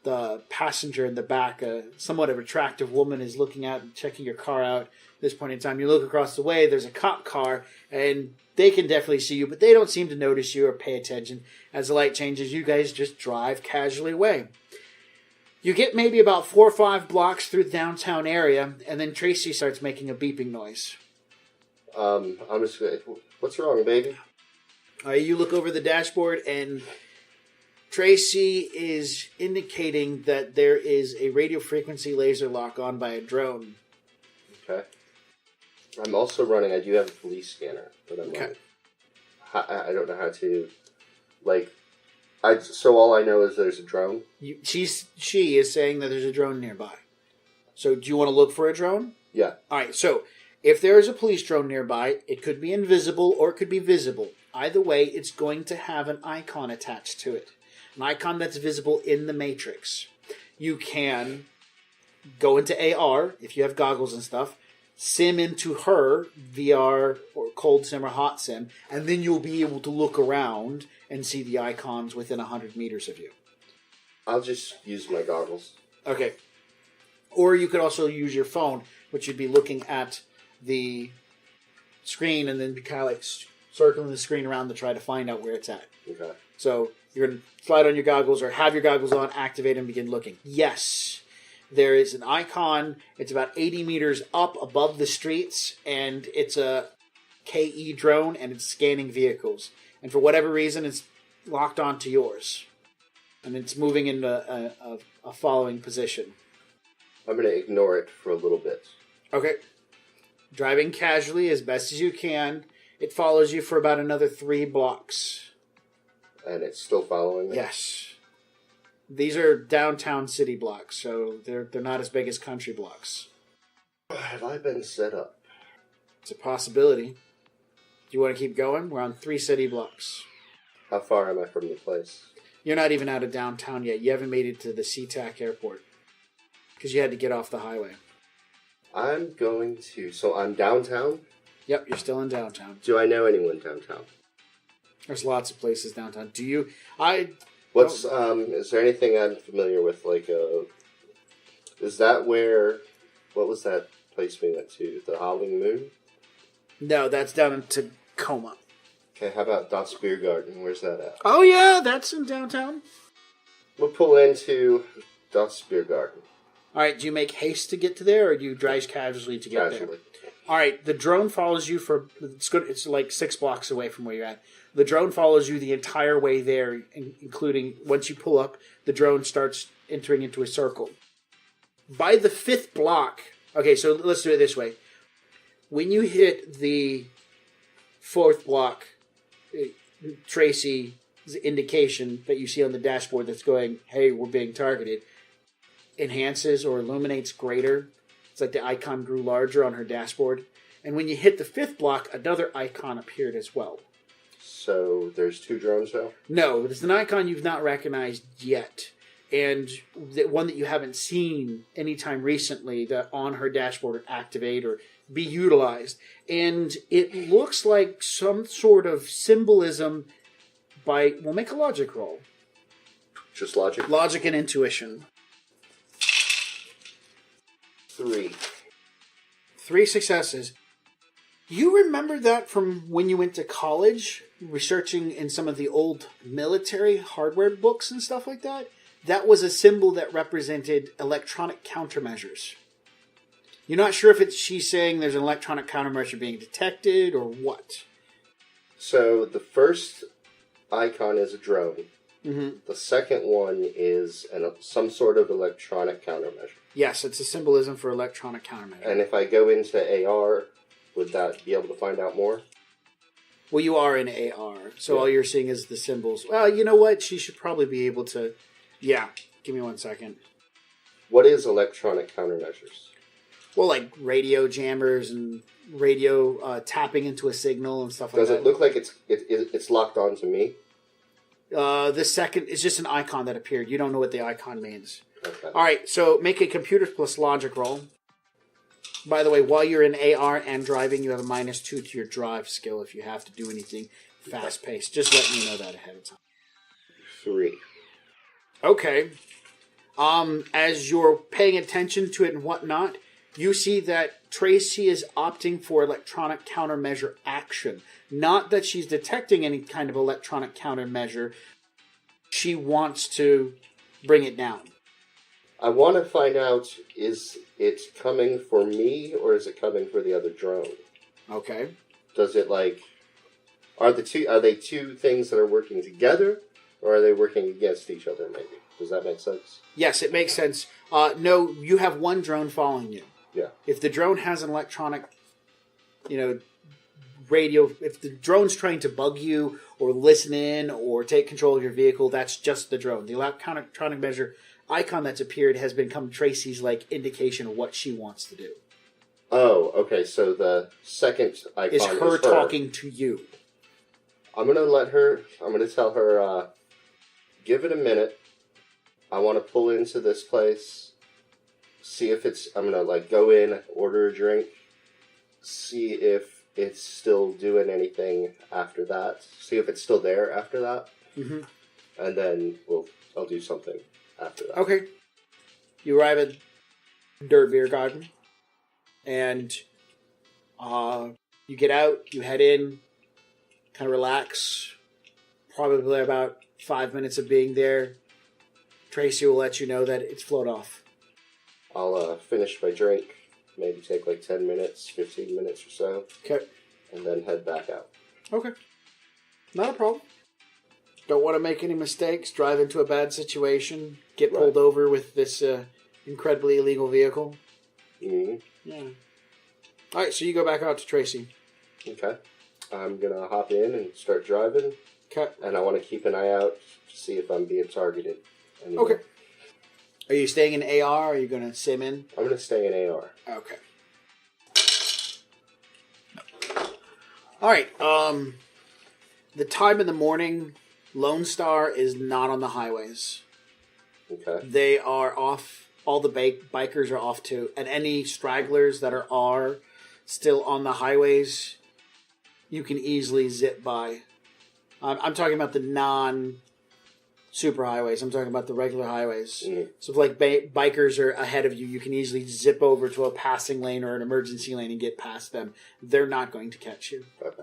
the passenger in the back, a somewhat of attractive woman, is looking out and checking your car out. At this point in time, you look across the way. There's a cop car, and they can definitely see you, but they don't seem to notice you or pay attention. As the light changes, you guys just drive casually away. You get maybe about 4 or 5 blocks through the downtown area, and then Tracy starts making a beeping noise. I'm just gonna... What's wrong, baby? You look over the dashboard, and Tracy is indicating that there is a radio frequency laser lock on by a drone. Okay. I'm also running... I do have a police scanner, but I'm running. I don't know how to... So all I know is there's a drone? She is saying that there's a drone nearby. So do you want to look for a drone? Yeah. All right, so if there is a police drone nearby, it could be invisible or it could be visible. either way, it's going to have an icon attached to it. An icon that's visible in the matrix. You can go into AR, if you have goggles and stuff, sim into her, VR, or cold sim or hot sim, and then you'll be able to look around and see the icons within 100 meters of you. I'll just use my goggles. Okay. Or you could also use your phone, which you'd be looking at the screen and then be kind of like circling the screen around to try to find out where it's at. Okay. So you're going to slide on your goggles or have your goggles on, activate, and begin looking. Yes, there is an icon. It's about 80 meters up above the streets, and it's a KE drone, and it's scanning vehicles. And for whatever reason, it's locked onto yours. And it's moving into a following position. I'm going to ignore it for a little bit. Okay. Driving casually as best as you can. It follows you for about another 3 blocks. And it's still following me? Yes. These are downtown city blocks, so they're not as big as country blocks. Have I been set up? It's a possibility. Do you want to keep going? We're on 3 city blocks. How far am I from the place? You're not even out of downtown yet. You haven't made it to the SeaTac airport. Because you had to get off the highway. I'm going to... So I'm downtown? Yep, you're still in downtown. Do I know anyone downtown? There's lots of places downtown. Do you... Is there anything I'm familiar with? Is that where... What was that place we went to? The Howling Moon? No, that's down in Tacoma. Okay, how about Das Beer Garden? Where's that at? Oh yeah, that's in downtown. We'll pull into Das Beer Garden. Alright, do you make haste to get to there, or do you drive casually to get there? Alright, the drone follows you for... It's like 6 blocks away from where you're at. The drone follows you the entire way there, including once you pull up, the drone starts entering into a circle. By the 5th block... Okay, so let's do it this way. When you hit the 4th block, Tracy's indication that you see on the dashboard that's going, hey, we're being targeted, enhances or illuminates greater. It's like the icon grew larger on her dashboard. And when you hit the 5th block, another icon appeared as well. So there's 2 drones now? No, it's an icon you've not recognized yet. And the one that you haven't seen anytime recently that on her dashboard activate or be utilized. And it looks like some sort of symbolism by... We'll make a logic roll. Just logic? Logic and intuition. 3. 3 successes. You remember that from when you went to college, researching in some of the old military hardware books and stuff like that? That was a symbol that represented electronic countermeasures. You're not sure if she's saying there's an electronic countermeasure being detected or what. So the first icon is a drone. Mm-hmm. The second one is some sort of electronic countermeasure. Yes, it's a symbolism for electronic countermeasure. And if I go into AR, would that be able to find out more? Well, you are in AR, so all you're seeing is the symbols. Well, you know what? She should probably be able to... Yeah, give me 1 second. What is electronic countermeasures? Well, like radio jammers and radio tapping into a signal and stuff like that. Does it look like it's locked on to me? The second is just an icon that appeared. You don't know what the icon means. Okay. All right, so make a computer plus logic roll. By the way, while you're in AR and driving, you have a -2 to your drive skill if you have to do anything fast-paced. Just let me know that ahead of time. 3. Okay. As you're paying attention to it and whatnot, you see that Tracy is opting for electronic countermeasure action. Not that she's detecting any kind of electronic countermeasure. She wants to bring it down. I want to find out, is it coming for me or is it coming for the other drone? Okay. Does it are they 2 things that are working together or are they working against each other maybe? Does that make sense? Yes, it makes sense. No, you have 1 drone following you. Yeah. If the drone has an electronic, radio, if the drone's trying to bug you or listen in or take control of your vehicle, that's just the drone. The electronic measure icon that's appeared has become Tracy's indication of what she wants to do. Oh, okay. So the second icon is her talking to you. I'm going to tell her, give it a minute. I want to pull into this place, see if I'm going to, go in, order a drink, see if it's still doing anything after that, see if it's still there after that, and then I'll do something after that. Okay. You arrive at Dirt Beer Garden, and you get out, you head in, kind of relax. Probably about 5 minutes of being there, Tracy will let you know that it's float off. I'll finish my drink, maybe take 10 minutes, 15 minutes or so. Okay. And then head back out. Okay. Not a problem. Don't want to make any mistakes, drive into a bad situation, get pulled over with this incredibly illegal vehicle. Mm-hmm. Yeah. Alright, so you go back out to Tracy. Okay. I'm going to hop in and start driving. Okay. And I want to keep an eye out to see if I'm being targeted anymore. Okay. Are you staying in AR, or are you going to sim in? I'm going to stay in AR. Okay. Alright, the time in the morning, Lone Star is not on the highways. Okay. They are off, all the bikers are off too, and any stragglers that are still on the highways, you can easily zip by. I'm talking about the non-super highways. I'm talking about the regular highways. Mm-hmm. So if bikers are ahead of you, you can easily zip over to a passing lane or an emergency lane and get past them. They're not going to catch you. Okay.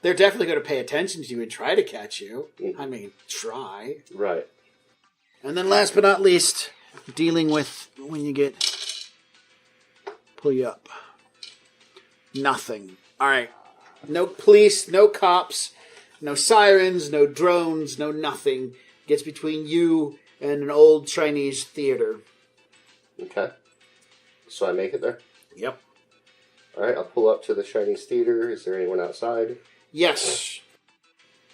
They're definitely going to pay attention to you and try to catch you. Mm-hmm. I mean, try. Right. And then last but not least, dealing with when you pull you up. Nothing. All right. No police, no cops, no sirens, no drones, no nothing. Gets between you and an old Chinese theater. Okay. So I make it there? Yep. All right, I'll pull up to the Chinese theater. Is there anyone outside? Yes.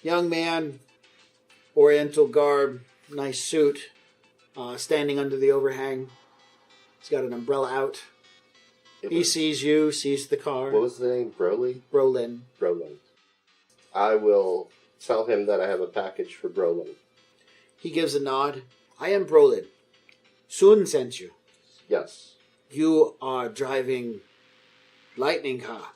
Young man, oriental garb, nice suit, standing under the overhang. He's got an umbrella out. He sees you, sees the car. What was the name? Broly? Brolin. Brolin. I will tell him that I have a package for Brolin. He gives a nod. I am Brolin. Sun sent you. Yes. You are driving lightning car.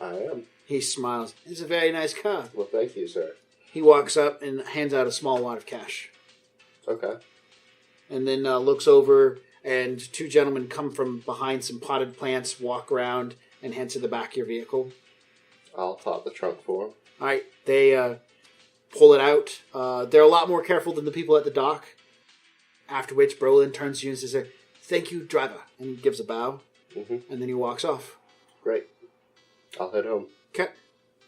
I am. He smiles. It's a very nice car. Well, thank you, sir. He walks up and hands out a small wad of cash. Okay. And then looks over, and two gentlemen come from behind some potted plants, walk around, and head to the back of your vehicle. I'll top the trunk for him. All right, they pull it out. They're a lot more careful than the people at the dock. After which, Brolin turns to you and says, "Thank you, driver," and gives a bow. Mm-hmm. And then he walks off. Great. I'll head home. Okay.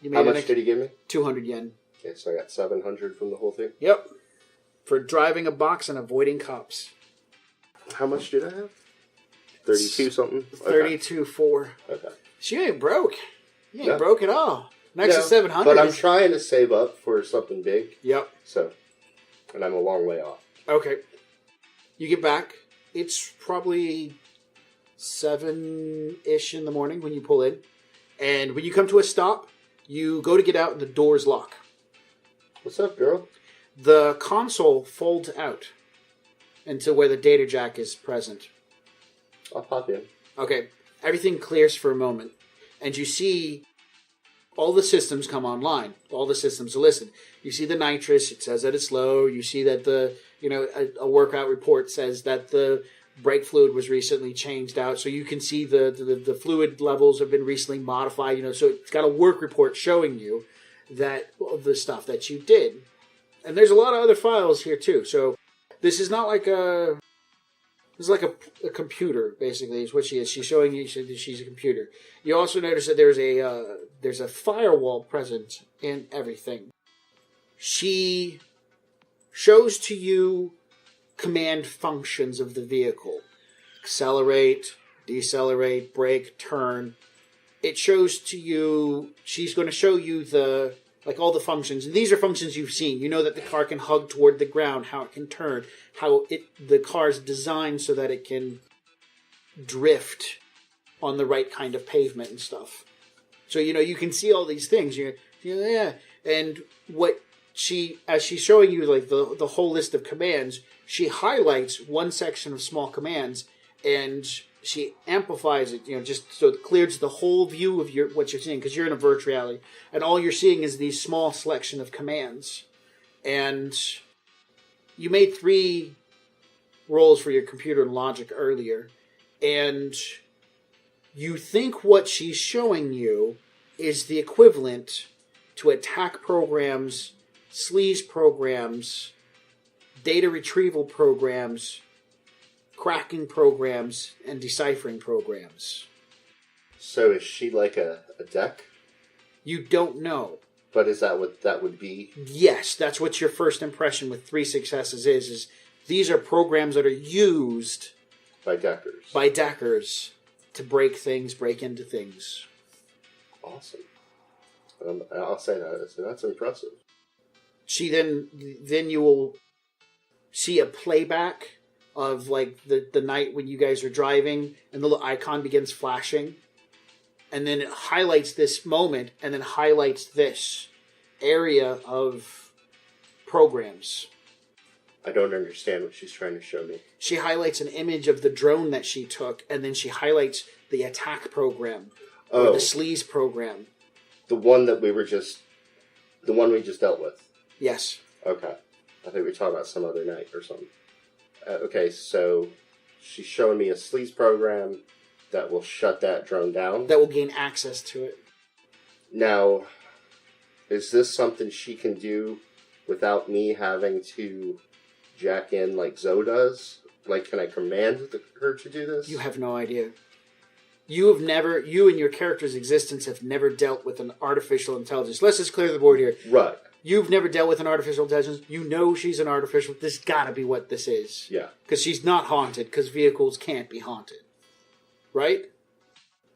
You How much did he give me? 200 yen. Okay, so I got 700 from the whole thing. Yep. For driving a box and avoiding cops. How much did I have? 32 something? 32.4. Okay. She ain't broke. You ain't No. broke at all. Next to No, 700. But I'm trying to save up for something big. Yep. So, and I'm a long way off. Okay. You get back. It's probably 7-ish in the morning when you pull in. And when you come to a stop, you go to get out and the doors lock. What's up, girl? The console folds out into where the data jack is present. I'll pop in. Okay. Everything clears for a moment. And you see all the systems come online. All the systems are listed. You see the nitrous. It says that it's low. You see that a workout report says that the brake fluid was recently changed out. So you can see the fluid levels have been recently modified. So it's got a work report showing you that the stuff that you did. And there's a lot of other files here too. So this is not like a... It's like a computer, basically, is what she is. She's showing you that she's a computer. You also notice that there's a firewall present in everything. She shows to you command functions of the vehicle. Accelerate, decelerate, brake, turn. It shows to you, she's going to show you all the functions. And these are functions you've seen. You know that the car can hug toward the ground, how it can turn, how the car's designed so that it can drift on the right kind of pavement and stuff. So, you can see all these things. Yeah. And what as she's showing you like the whole list of commands, she highlights one section of small commands and she amplifies it, just so it clears the whole view of what you're seeing, because you're in a virtual reality, and all you're seeing is these small selection of commands. And you made 3 rolls for your computer and logic earlier, and you think what she's showing you is the equivalent to attack programs, sleaze programs, data retrieval programs, cracking programs, and deciphering programs. So is she like a deck? You don't know. But is that what that would be? Yes, that's what your first impression with 3 successes is these are programs that are used by deckers. By deckers to break into things. Awesome. I'll say that. That's impressive. She then you will see a playback of like the night when you guys are driving, and the little icon begins flashing, and then it highlights this moment, and then highlights this area of programs. I don't understand what she's trying to show me. She highlights an image of the drone that she took, and then she highlights the attack program or the sleaze program. The one we just dealt with. Yes. Okay. I think we were talking about some other night or something. Okay, so she's showing me a sleaze program that will shut that drone down. That will gain access to it. Now, is this something she can do without me having to jack in like Zoe does? Like, can I command her to do this? You have no idea. You and your character's existence have never dealt with an artificial intelligence. Let's just clear the board here. Right. You've never dealt with an artificial intelligence. You know she's an artificial. This gotta be what this is. Yeah. Because she's not haunted, because vehicles can't be haunted. Right?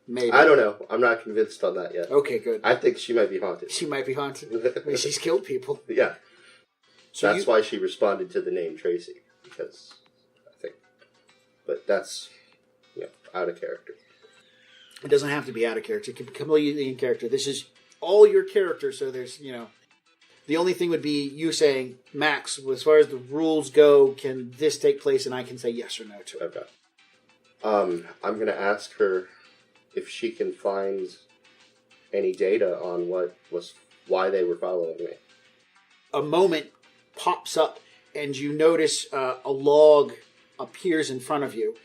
Maybe. I don't know. I'm not convinced on that yet. Okay, good. I think she might be haunted. She might be haunted. I mean, she's killed people. Yeah. So that's why she responded to the name Tracy. Because, I think. But that's, out of character. It doesn't have to be out of character. It can be completely in character. This is all your character, so there's, The only thing would be you saying, Max, as far as the rules go, can this take place? And I can say yes or no to it. Okay. I'm going to ask her if she can find any data on why they were following me. A moment pops up, and you notice a log appears in front of you.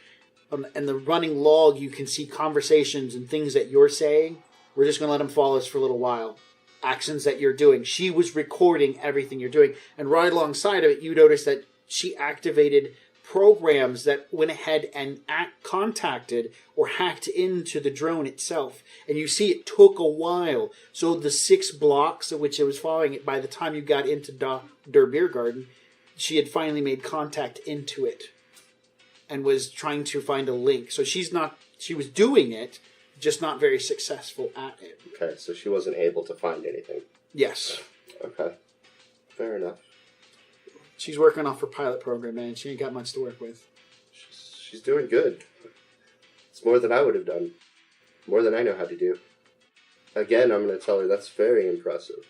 And the running log, you can see conversations and things that you're saying. We're just going to let them follow us for a little while. Actions that you're doing. She was recording everything you're doing. And right alongside of it, you notice that she activated programs that went ahead and contacted or hacked into the drone itself. And you see it took a while. So the 6 blocks of which it was following it, by the time you got into Der Beer Garden, she had finally made contact into it and was trying to find a link. So she was doing it, just not very successful at it. Okay, so she wasn't able to find anything. Yes. Okay. Fair enough. She's working off her pilot program, man. She ain't got much to work with. She's doing good. It's more than I would have done. More than I know how to do. Again, I'm going to tell her that's very impressive.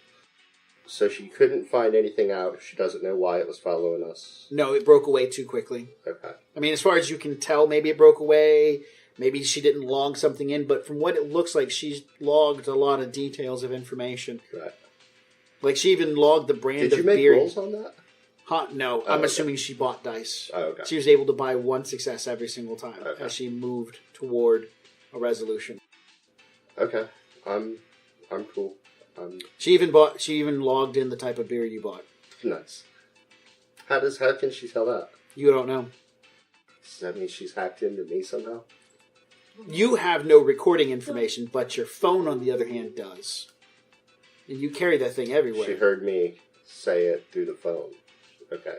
So she couldn't find anything out. She doesn't know why it was following us. No, it broke away too quickly. Okay. I mean, as far as you can tell, maybe it broke away. Maybe she didn't log something in. But from what it looks like, she's logged a lot of details of information. Right. Like, she even logged the brand of beer. Did you make rolls on that? Huh? No. I'm assuming she bought dice. Oh, okay. She was able to buy 1 success every single time as she moved toward a resolution. Okay. I'm cool. She even logged in the type of beer you bought. Nice. How can she tell that? You don't know. Does that mean she's hacked into me somehow? You have no recording information, but your phone, on the other hand, does. And you carry that thing everywhere. She heard me say it through the phone. Okay.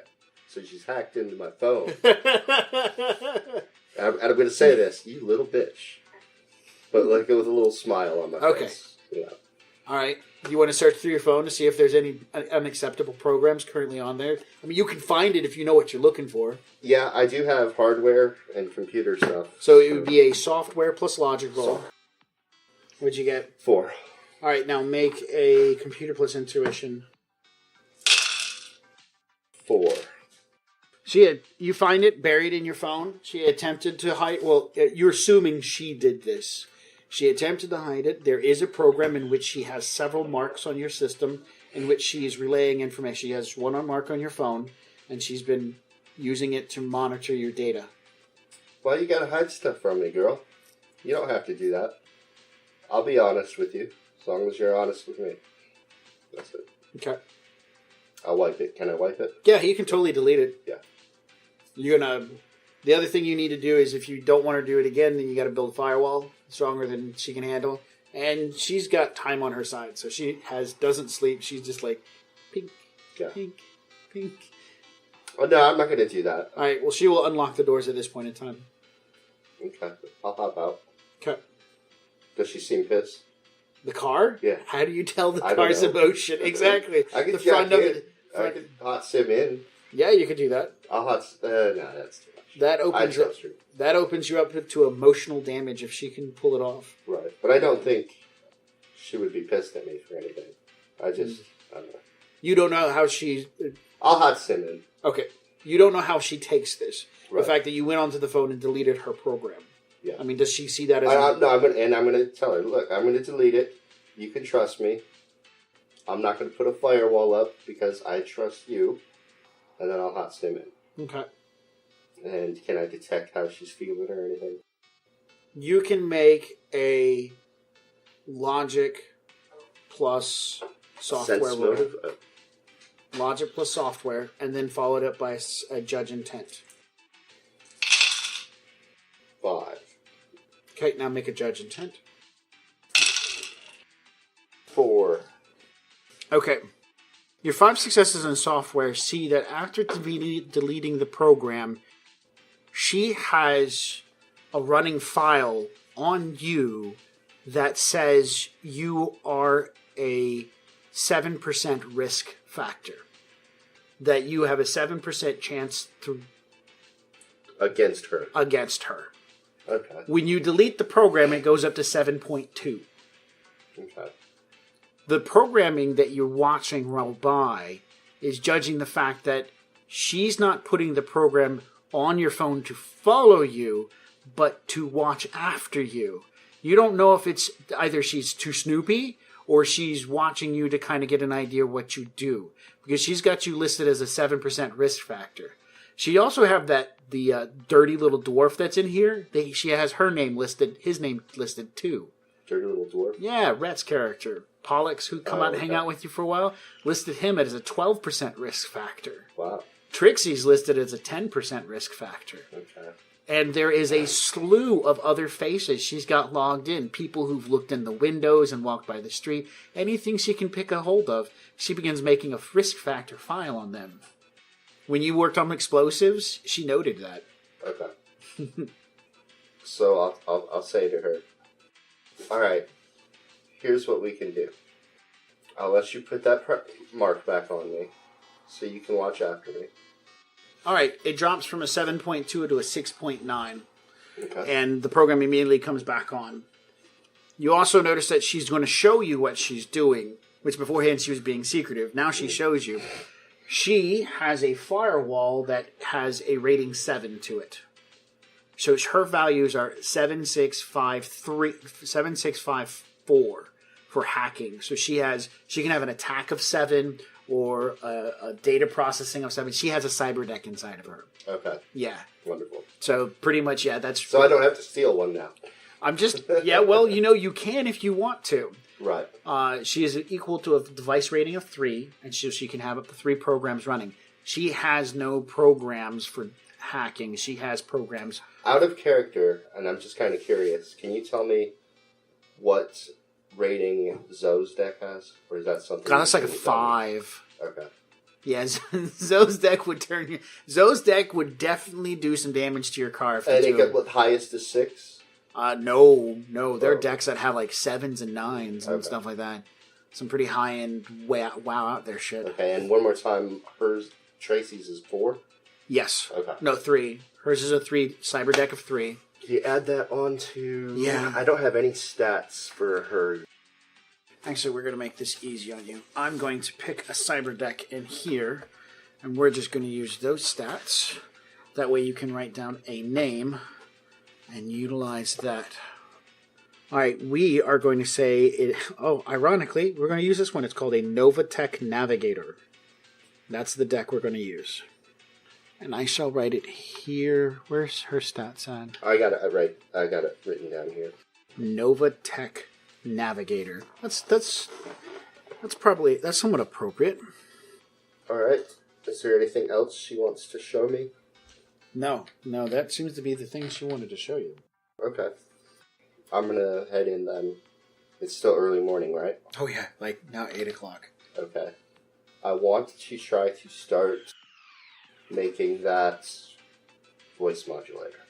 So she's hacked into my phone. I'm going to say this, you little bitch. But like with a little smile on my face. Yeah. All right. Do you want to search through your phone to see if there's any unacceptable programs currently on there? I mean, you can find it if you know what you're looking for. Yeah, I do have hardware and computer stuff. So it would be a software plus logic roll. What'd you get? 4. All right, now make a computer plus intuition. 4. You find it buried in your phone. She attempted to hide. Well, you're assuming she did this. She attempted to hide it. There is a program in which she has several marks on your system in which she is relaying information. She has one mark on your phone, and she's been using it to monitor your data. Why you gotta hide stuff from me, girl? You don't have to do that. I'll be honest with you, as long as you're honest with me. That's it. Okay. I'll wipe it. Can I wipe it? Yeah, you can totally delete it. Yeah. The other thing you need to do is if you don't want her to do it again, then you got to build a firewall stronger than she can handle. And she's got time on her side, so she doesn't sleep. She's just like, pink, pink, pink. Oh, no, I'm not going to do that. All right, well, she will unlock the doors at this point in time. Okay, I'll hop out. Okay. Does she seem pissed? The car? Yeah. How do you tell the car's emotion? Exactly. I can the front of it. I can hot sim in. Yeah, you can do that. I'll hot... no, that's too much. That opens you up to emotional damage if she can pull it off. Right, but I don't think she would be pissed at me for anything. I don't know. You don't know how she... I'll hot sim in. Okay. You don't know how she takes this. Right. The fact that you went onto the phone and deleted her program. Yeah. I mean, does she see that as... I'm going to tell her, look, I'm going to delete it. You can trust me. I'm not going to put a firewall up because I trust you. And then I'll hot sim in. Okay. And can I detect how she's feeling or anything? You can make a logic plus software Sense roll. motive? Logic plus software, and then followed up by a judge intent. 5. Okay, now make a judge intent. 4. Okay. Your 5 successes in software see that after deleting the program, she has a running file on you that says you are a 7% risk factor. That you have a 7% chance to... Against her. Okay. When you delete the program, it goes up to 7.2. Okay. The programming that you're watching roll by is judging the fact that she's not putting the program on your phone to follow you, but to watch after you. You don't know if it's either she's too snoopy or she's watching you to kind of get an idea of what you do. Because she's got you listed as a 7% risk factor. She also have the dirty little dwarf that's in here. She has his name listed too. Dirty little dwarf? Yeah, Rhett's character. Pollux, who come out and hang out with you for a while, listed him as a 12% risk factor. Wow. Trixie's listed as a 10% risk factor. Okay. And there is a slew of other faces she's got logged in. People who've looked in the windows and walked by the street. Anything she can pick a hold of, she begins making a risk factor file on them. When you worked on explosives, she noted that. Okay. So I'll say to her, all right, here's what we can do. I'll let you put that mark back on me so you can watch after me. All right, it drops from a 7.2 to a 6.9. Okay. And the program immediately comes back on. You also notice that she's going to show you what she's doing, which beforehand she was being secretive. Now she shows you. She has a firewall that has a rating 7 to it. So her values are 7654 for hacking. So she can have an attack of 7 or a data processing of 7. She has a cyber deck inside of her. Okay. Yeah. Wonderful. So pretty much, yeah, that's... So I don't have to steal one now. You can if you want to. Right. She is equal to a device rating of 3, and she can have up to 3 programs running. She has no programs for hacking. She has programs... Out of character, and I'm just kind of curious, can you tell me what rating Zoe's deck has? Or is that something... God, that's like a 5. Okay. Yeah, Zoe's deck would Zoe's deck would definitely do some damage to your car. And it got what, highest is 6? No. There are decks that have like 7s and 9s and stuff like that. Some pretty high-end wow out there shit. Okay, and one more time, Tracy's is 4? Yes. Okay. No, 3. Hers is a 3, cyber deck of 3. Do you add that on to... Yeah. I don't have any stats for her. Actually, we're going to make this easy on you. I'm going to pick a cyber deck in here, and we're just going to use those stats. That way you can write down a name and utilize that. All right, we are going to say it. Oh, ironically, we're going to use this one. It's called a Novatech Navigator. That's the deck we're going to use. And I shall write it here. Where's her stats at? I got it written down here. Novatech Navigator. That's somewhat appropriate. All right. Is there anything else she wants to show me? No, that seems to be the thing she wanted to show you. Okay. I'm gonna head in then. It's still early morning, right? Oh yeah, like now 8 o'clock. Okay. I want to try to start making that voice modulator.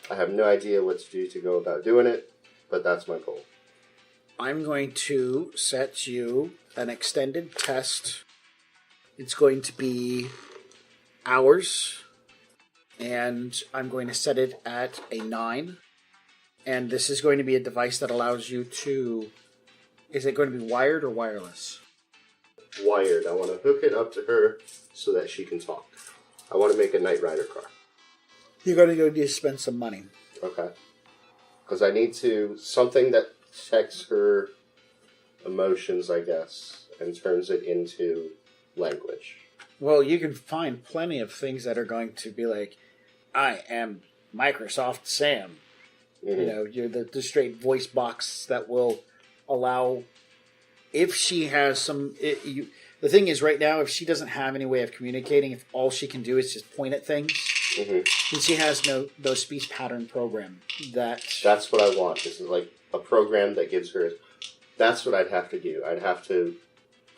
I have no idea what to do to go about doing it, but that's my goal. I'm going to set you an extended test. It's going to be hours, and I'm going to set it at a 9. And this is going to be a device that allows you to... Is it going to be wired or wireless? Wired. I want to hook it up to her so that she can talk. I want to make a Knight Rider car. You're going to go need to spend some money. Okay. Because I need to... Something that checks her emotions, I guess, and turns it into language. Well, you can find plenty of things that are going to be like, I am Microsoft Sam. Mm-hmm. You know, you're the straight voice box that will allow... If she has some... the thing is, right now, if she doesn't have any way of communicating, if all she can do is just point at things, then she has no speech pattern program. That's what I want. This is like a program that gives her... That's what I'd have to do. I'd have to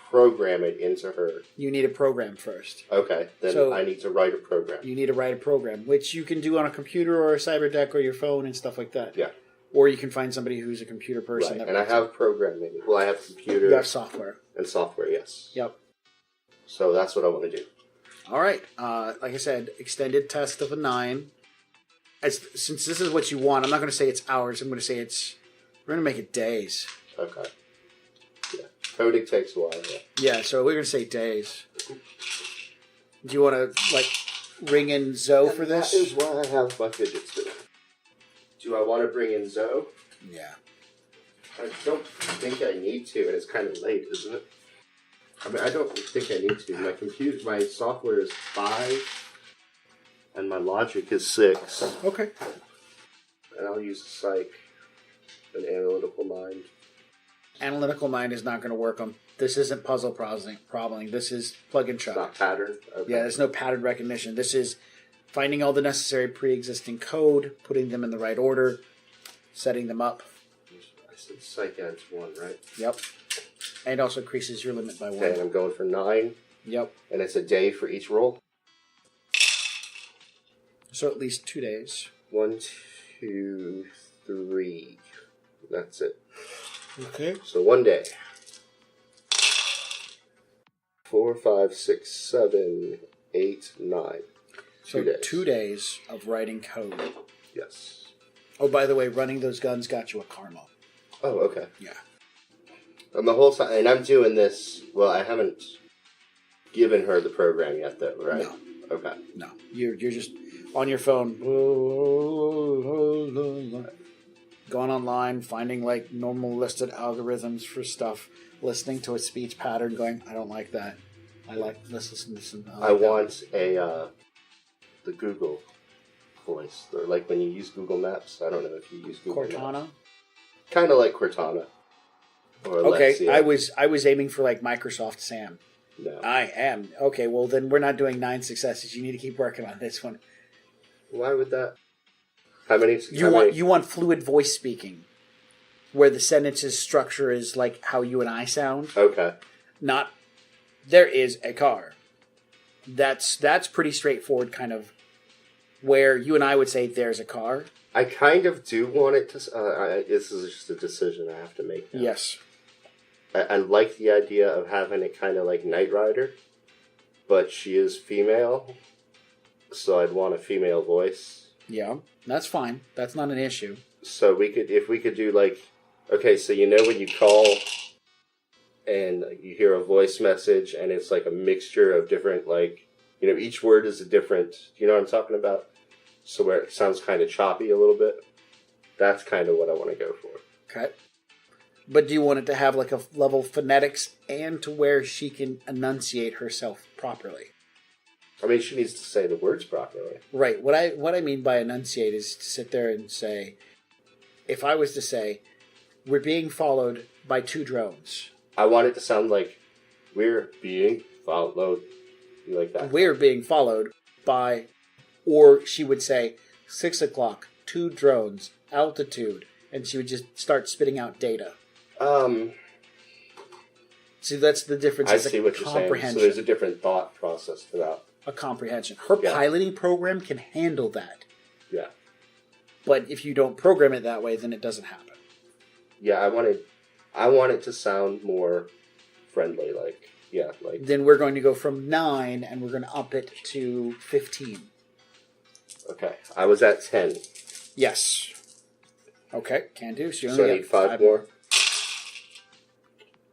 program it into her. You need a program first. Okay, then so I need to write a program. You need to write a program, which you can do on a computer or a cyber deck or your phone and stuff like that. Yeah. Or you can find somebody who's a computer person. Right. And I have programming. Well, I have computer. You have software. And software, yes. Yep. So that's what I want to do. All right. Like I said, extended test of a 9. Since this is what you want, I'm not going to say it's hours. I'm going to say we're going to make it days. Okay. Yeah. Coding takes a while. Yeah, so we're going to say days. Do you want to, ring in Zoe for this? That is why I have my fidget spinner. Do I want to bring in Zoe? Yeah. I don't think I need to, and it's kind of late, isn't it? I mean, I don't think I need to. My software is 5, and my logic is 6. Okay. And I'll use Psych, an analytical mind. Analytical mind is not going to work on... This isn't puzzle probleming. This is plug and chug. It's not pattern? Okay. Yeah, there's no pattern recognition. This is finding all the necessary pre-existing code, putting them in the right order, setting them up. I said Psych adds 1, right? Yep. And also increases your limit by 1. Okay, and I'm going for 9. Yep. And it's a day for each roll? So at least 2 days. 1, 2, 3. That's it. Okay. So 1 day. 4, 5, 6, 7, 8, 9. So 2 days. 2 days of writing code. Yes. Oh, by the way, running those guns got you a karma. Oh, okay. Yeah. And the whole time, and I'm doing this, well, I haven't given her the program yet, though, right? No. Okay. No. You're just on your phone. Going online, finding normal listed algorithms for stuff, listening to a speech pattern, going, I don't like that. Let's listen to some. I want the Google voice, or like when you use Google Maps. I don't know if you use Google Cortana? Maps. Kind of like Cortana. Or okay, Alexia. I was aiming for Microsoft Sam. No. I am. Okay, well then we're not doing 9 successes. You need to keep working on this one. Why would that? How many? You want fluid voice speaking, where the sentences structure is like how you and I sound. Okay. Not there is a car. That's pretty straightforward, kind of where you and I would say there's a car. I kind of do want it to. This is just a decision I have to make now. Yes. I like the idea of having it kind of like Knight Rider, but she is female, so I'd want a female voice. Yeah, that's fine. That's not an issue. So if we could do okay, so when you call and you hear a voice message, and it's like a mixture of different, like, each word is a different, you know what I'm talking about? So where it sounds kind of choppy a little bit. That's kind of what I want to go for. Okay. But do you want it to have like a level of phonetics and to where she can enunciate herself properly? I mean, she needs to say the words properly. Right. What I mean by enunciate is to sit there and say, if I was to say, we're being followed by 2 drones. I want it to sound like we're being followed. You like that? We're being followed by, or she would say, 6 o'clock, 2 drones, altitude, and she would just start spitting out data. See, that's the difference. I see what you're saying. So there's a different thought process to that. A comprehension. Her piloting program can handle that. Yeah. But if you don't program it that way, then it doesn't happen. Yeah, I want it to sound more friendly, like. Then we're going to go from 9, and we're going to up it to 15. Okay, I was at 10. Yes. Okay, can do. So you So only I need 5 more.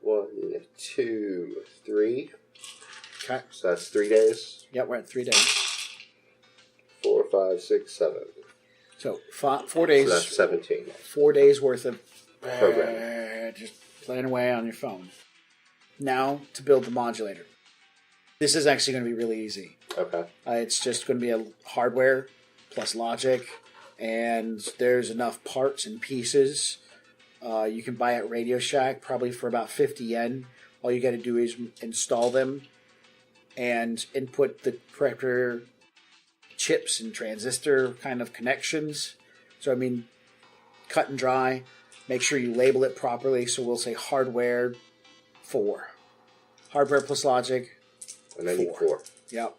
1, 2, 3. Okay. So that's 3 days. Yeah, we're at 3 days. 4, 5, 6, 7. So 4 days. So that's 17. 4 days worth of Program. just playing away on your phone. Now to build the modulator. This is actually going to be really easy. Okay. It's just going to be a hardware plus logic, and there's enough parts and pieces. You can buy at Radio Shack probably for about 50 yen. All you got to do is install them and input the correct chips and transistor kind of connections. So, I mean, cut and dry. Make sure you label it properly. So we'll say hardware 4. Hardware plus logic. And I need 4. Yep.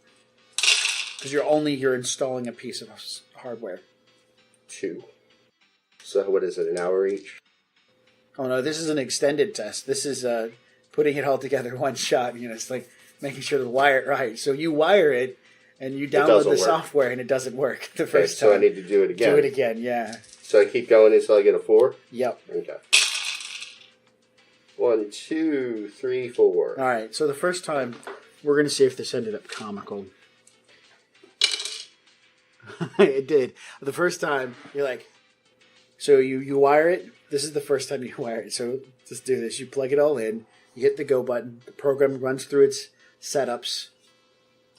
Because you're installing a piece of hardware. 2. So what is it, an hour each? Oh no, this is an extended test. This is putting it all together one shot. It's like making sure to wire it right. So you wire it, and you download the software, and it doesn't work the first time. So I need to do it again. Do it again, yeah. So I keep going until I get a 4? Yep. Okay. 1, 2, 3, 4. All right, so the first time, we're going to see if this ended up comical. It did. The first time, you're like, so you wire it. This is the first time you wire it. So just do this. You plug it all in. You hit the go button. The program runs through its setups.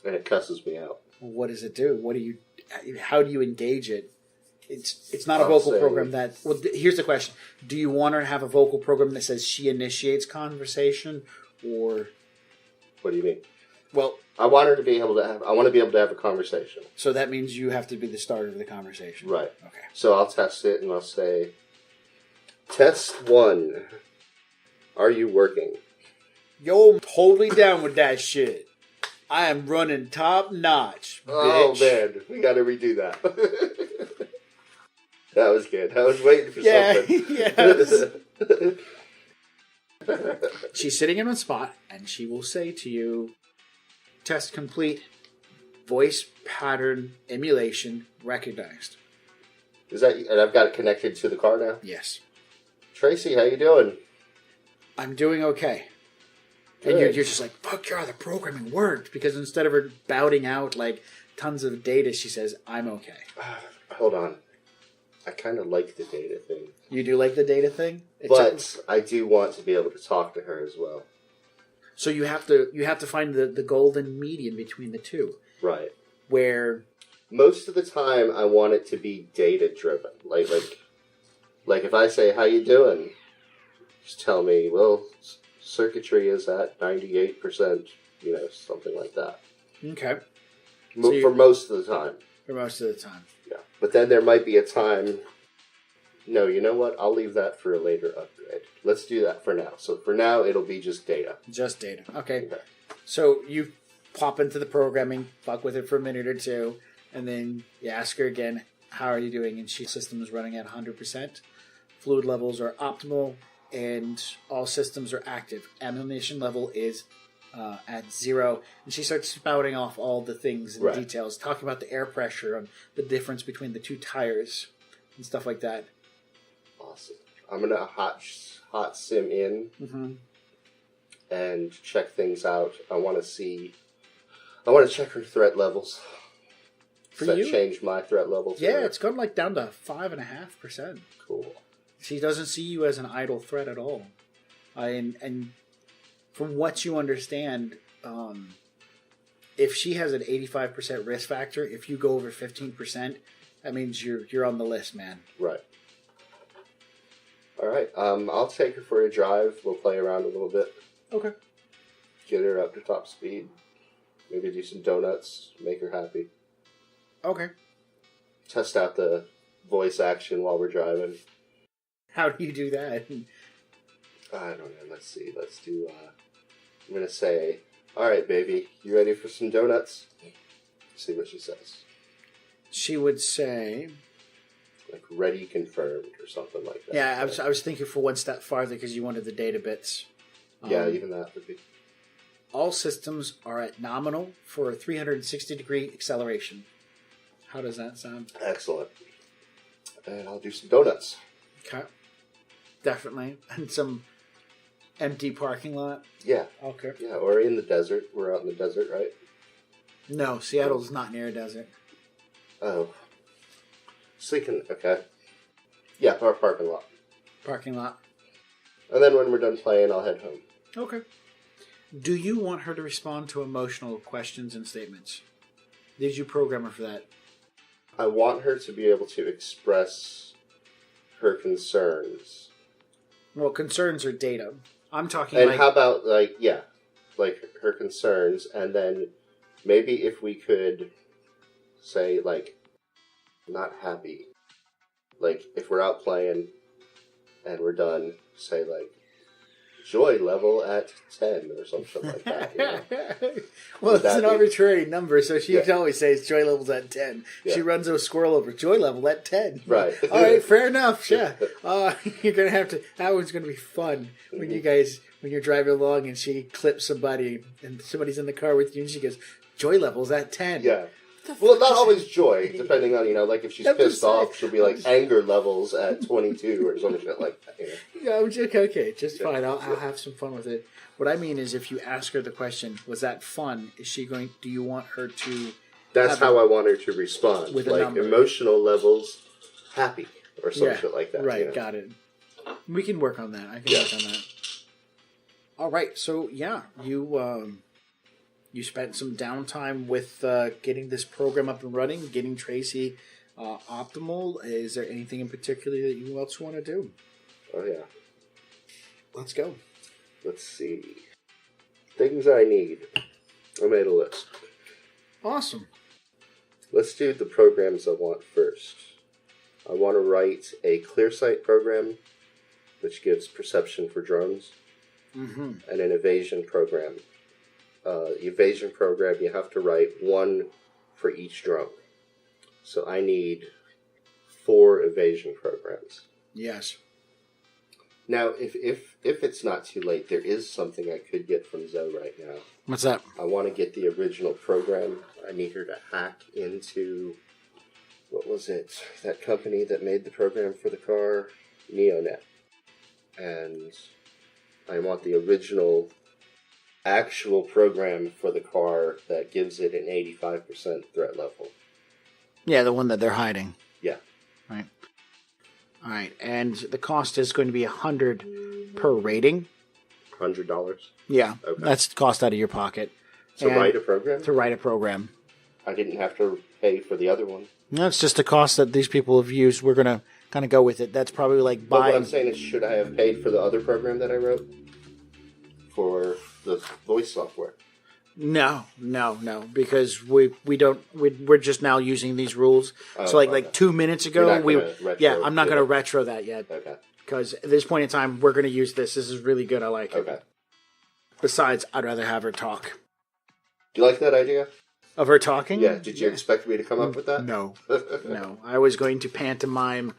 And it cusses me out. What does it do? How do you engage it? It's not a vocal program that... Well, here's the question. Do you want her to have a vocal program that says she initiates conversation, or... What do you mean? Well... I want to be able to have a conversation. So that means you have to be the starter of the conversation. Right. Okay. So I'll test it and I'll say, Test 1. Are you working? Yo, I'm totally down with that shit. I am running top notch, bitch. Oh, man. We got to redo that. That was good. I was waiting for something. Yes. She's sitting in one spot, and she will say to you, test complete, voice pattern emulation recognized. And I've got it connected to the car now? Yes. Tracy, how you doing? I'm doing okay. Good. And you're just like, fuck yeah, the programming worked. Because instead of her bouting out like tons of data, she says, I'm okay. Hold on. I kind of like the data thing. You do like the data thing? But I do want to be able to talk to her as well. So you have to find the golden median between the two. Right. Where most of the time I want it to be data driven. Like if I say, how you doing? Just tell me, well, circuitry is at 98%, something like that. Okay. For most of the time. For most of the time. Yeah. But then there might be a time, no, you know what? I'll leave that for a later upgrade. Let's do that for now. So for now, it'll be just data. Just data. Okay. So you pop into the programming, fuck with it for a minute or two, and then you ask her again, how are you doing? And system is running at 100%. Fluid levels are optimal, and all systems are active. Ammunition level is at 0. And she starts spouting off all the things and details, talking about the air pressure and the difference between the 2 tires and stuff like that. Awesome. I'm going to hot sim in. Mm-hmm. and check things out. I want to check her threat levels. For Does that you? change my threat levels? Yeah, it's gone like down to 5.5%. Cool. She doesn't see you as an idle threat at all. And from what you understand, if she has an 85% risk factor, if you go over 15%, that means you're on the list, man. Right. All right. I'll take her for a drive. We'll play around a little bit. Okay. Get her up to top speed. Maybe do some donuts. Make her happy. Okay. Test out the voice action while we're driving. How do you do that? I don't know. Let's see. Let's do... I'm going to say, all right, baby, you ready for some donuts? See what she says. She would say... Like, ready, confirmed, or something like that. Yeah, I was thinking for one step farther because you wanted the data bits. Yeah, even that would be... All systems are at nominal for a 360-degree acceleration. How does that sound? Excellent. And I'll do some donuts. Okay. Definitely. And some empty parking lot. Yeah. Okay. Yeah, or in the desert. We're out in the desert, right? No, Seattle's not near a desert. Oh. So you can... Okay. Yeah, our parking lot. Parking lot. And then when we're done playing, I'll head home. Okay. Do you want her to respond to emotional questions and statements? Did you program her for that? I want her to be able to express her concerns. Well, concerns are data. I'm talking And like... how about, like, yeah, like her concerns, and then maybe if we could say, like, not happy. Like, if we're out playing and we're done, say, like, joy level at 10 or something like that. You know? Well, it's an arbitrary number, so she Yeah. can always say joy level's at 10. Yeah. She runs a squirrel over joy level at 10. Right. All right, fair enough. Yeah. You're going to have to... That one's going to be fun when you guys... When you're driving along and she clips somebody and somebody's in the car with you and she goes, joy level's at 10. Yeah. Well, not always joy, depending on, you know, like if she's pissed off, she'll be like anger levels at 22 or some shit like that. You know? Yeah, okay, just fine. I'll have some fun with it. What I mean is, if you ask her the question, "Was that fun?" Is she going? Do you want her to? That's how I want her to respond. With a like number. emotional levels, happy or some shit like that. Right, you know? got it. We can work on that. I can work on that. All right, so yeah, you spent some downtime with getting this program up and running, getting Tracy optimal. Is there anything in particular that you else want to do? Oh yeah. Let's go. Let's see. Things I need. I made a list. Awesome. Let's do the programs I want first. I want to write a ClearSight program, which gives perception for drones, and an evasion program. Evasion program, you have to write one for each drone. So I need 4 evasion programs. Yes. Now, if it's not too late, there is something I could get from Zoe right now. What's that? I want to get the original program. I need her to hack into, what was it? That company that made the program for the car, Neonet. And I want the original actual program for the car that gives it an 85% threat level. Yeah, the one that they're hiding. Yeah. Right. All right, and the cost is going to be $100 per rating. $100? Yeah, Okay. that's the cost out of your pocket. To And write a program? To write a program. I didn't have to pay for the other one. No, it's just a cost that these people have used. We're going to kind of go with it. That's probably like But what buying... I'm saying is, should I have paid for the other program that I wrote? For the voice software? No, because we're just now using these rules. So like 2 minutes ago, I'm not going to retro that yet. Okay. Because at this point in time, we're going to use this. This is really good. I like it. Okay. Besides, I'd rather have her talk. Do you like that idea? Of her talking? Yeah. Did you expect me to come up with that? No. No. I was going to pantomime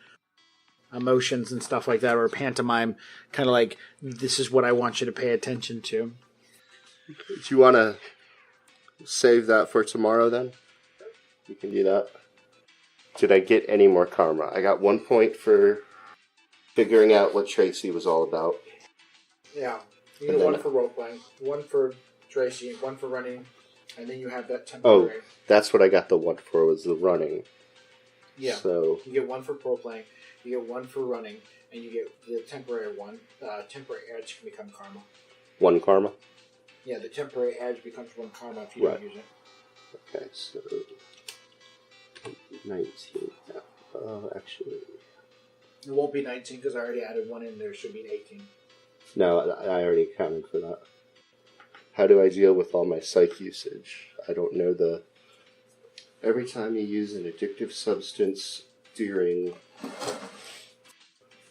emotions and stuff like that, or pantomime kind of like, this is what I want you to pay attention to. Do you want to save that for tomorrow then? We can do that. Did I get any more karma? I got 1 point for figuring out what Tracy was all about. Yeah. You get one for role playing, one for Tracy, one for running, and then you have that temporary. Oh, that's what I got the one for, was the running. Yeah. So you get one for role playing, you get one for running, and you get the temporary one. Temporary edge can become karma. One karma? Yeah, the temporary edge becomes one karma if you don't use it. Okay, so 19. Actually, it won't be 19 because I already added one in there. Should be 18. No, I already accounted for that. How do I deal with all my psych usage? I don't know the... Every time you use an addictive substance during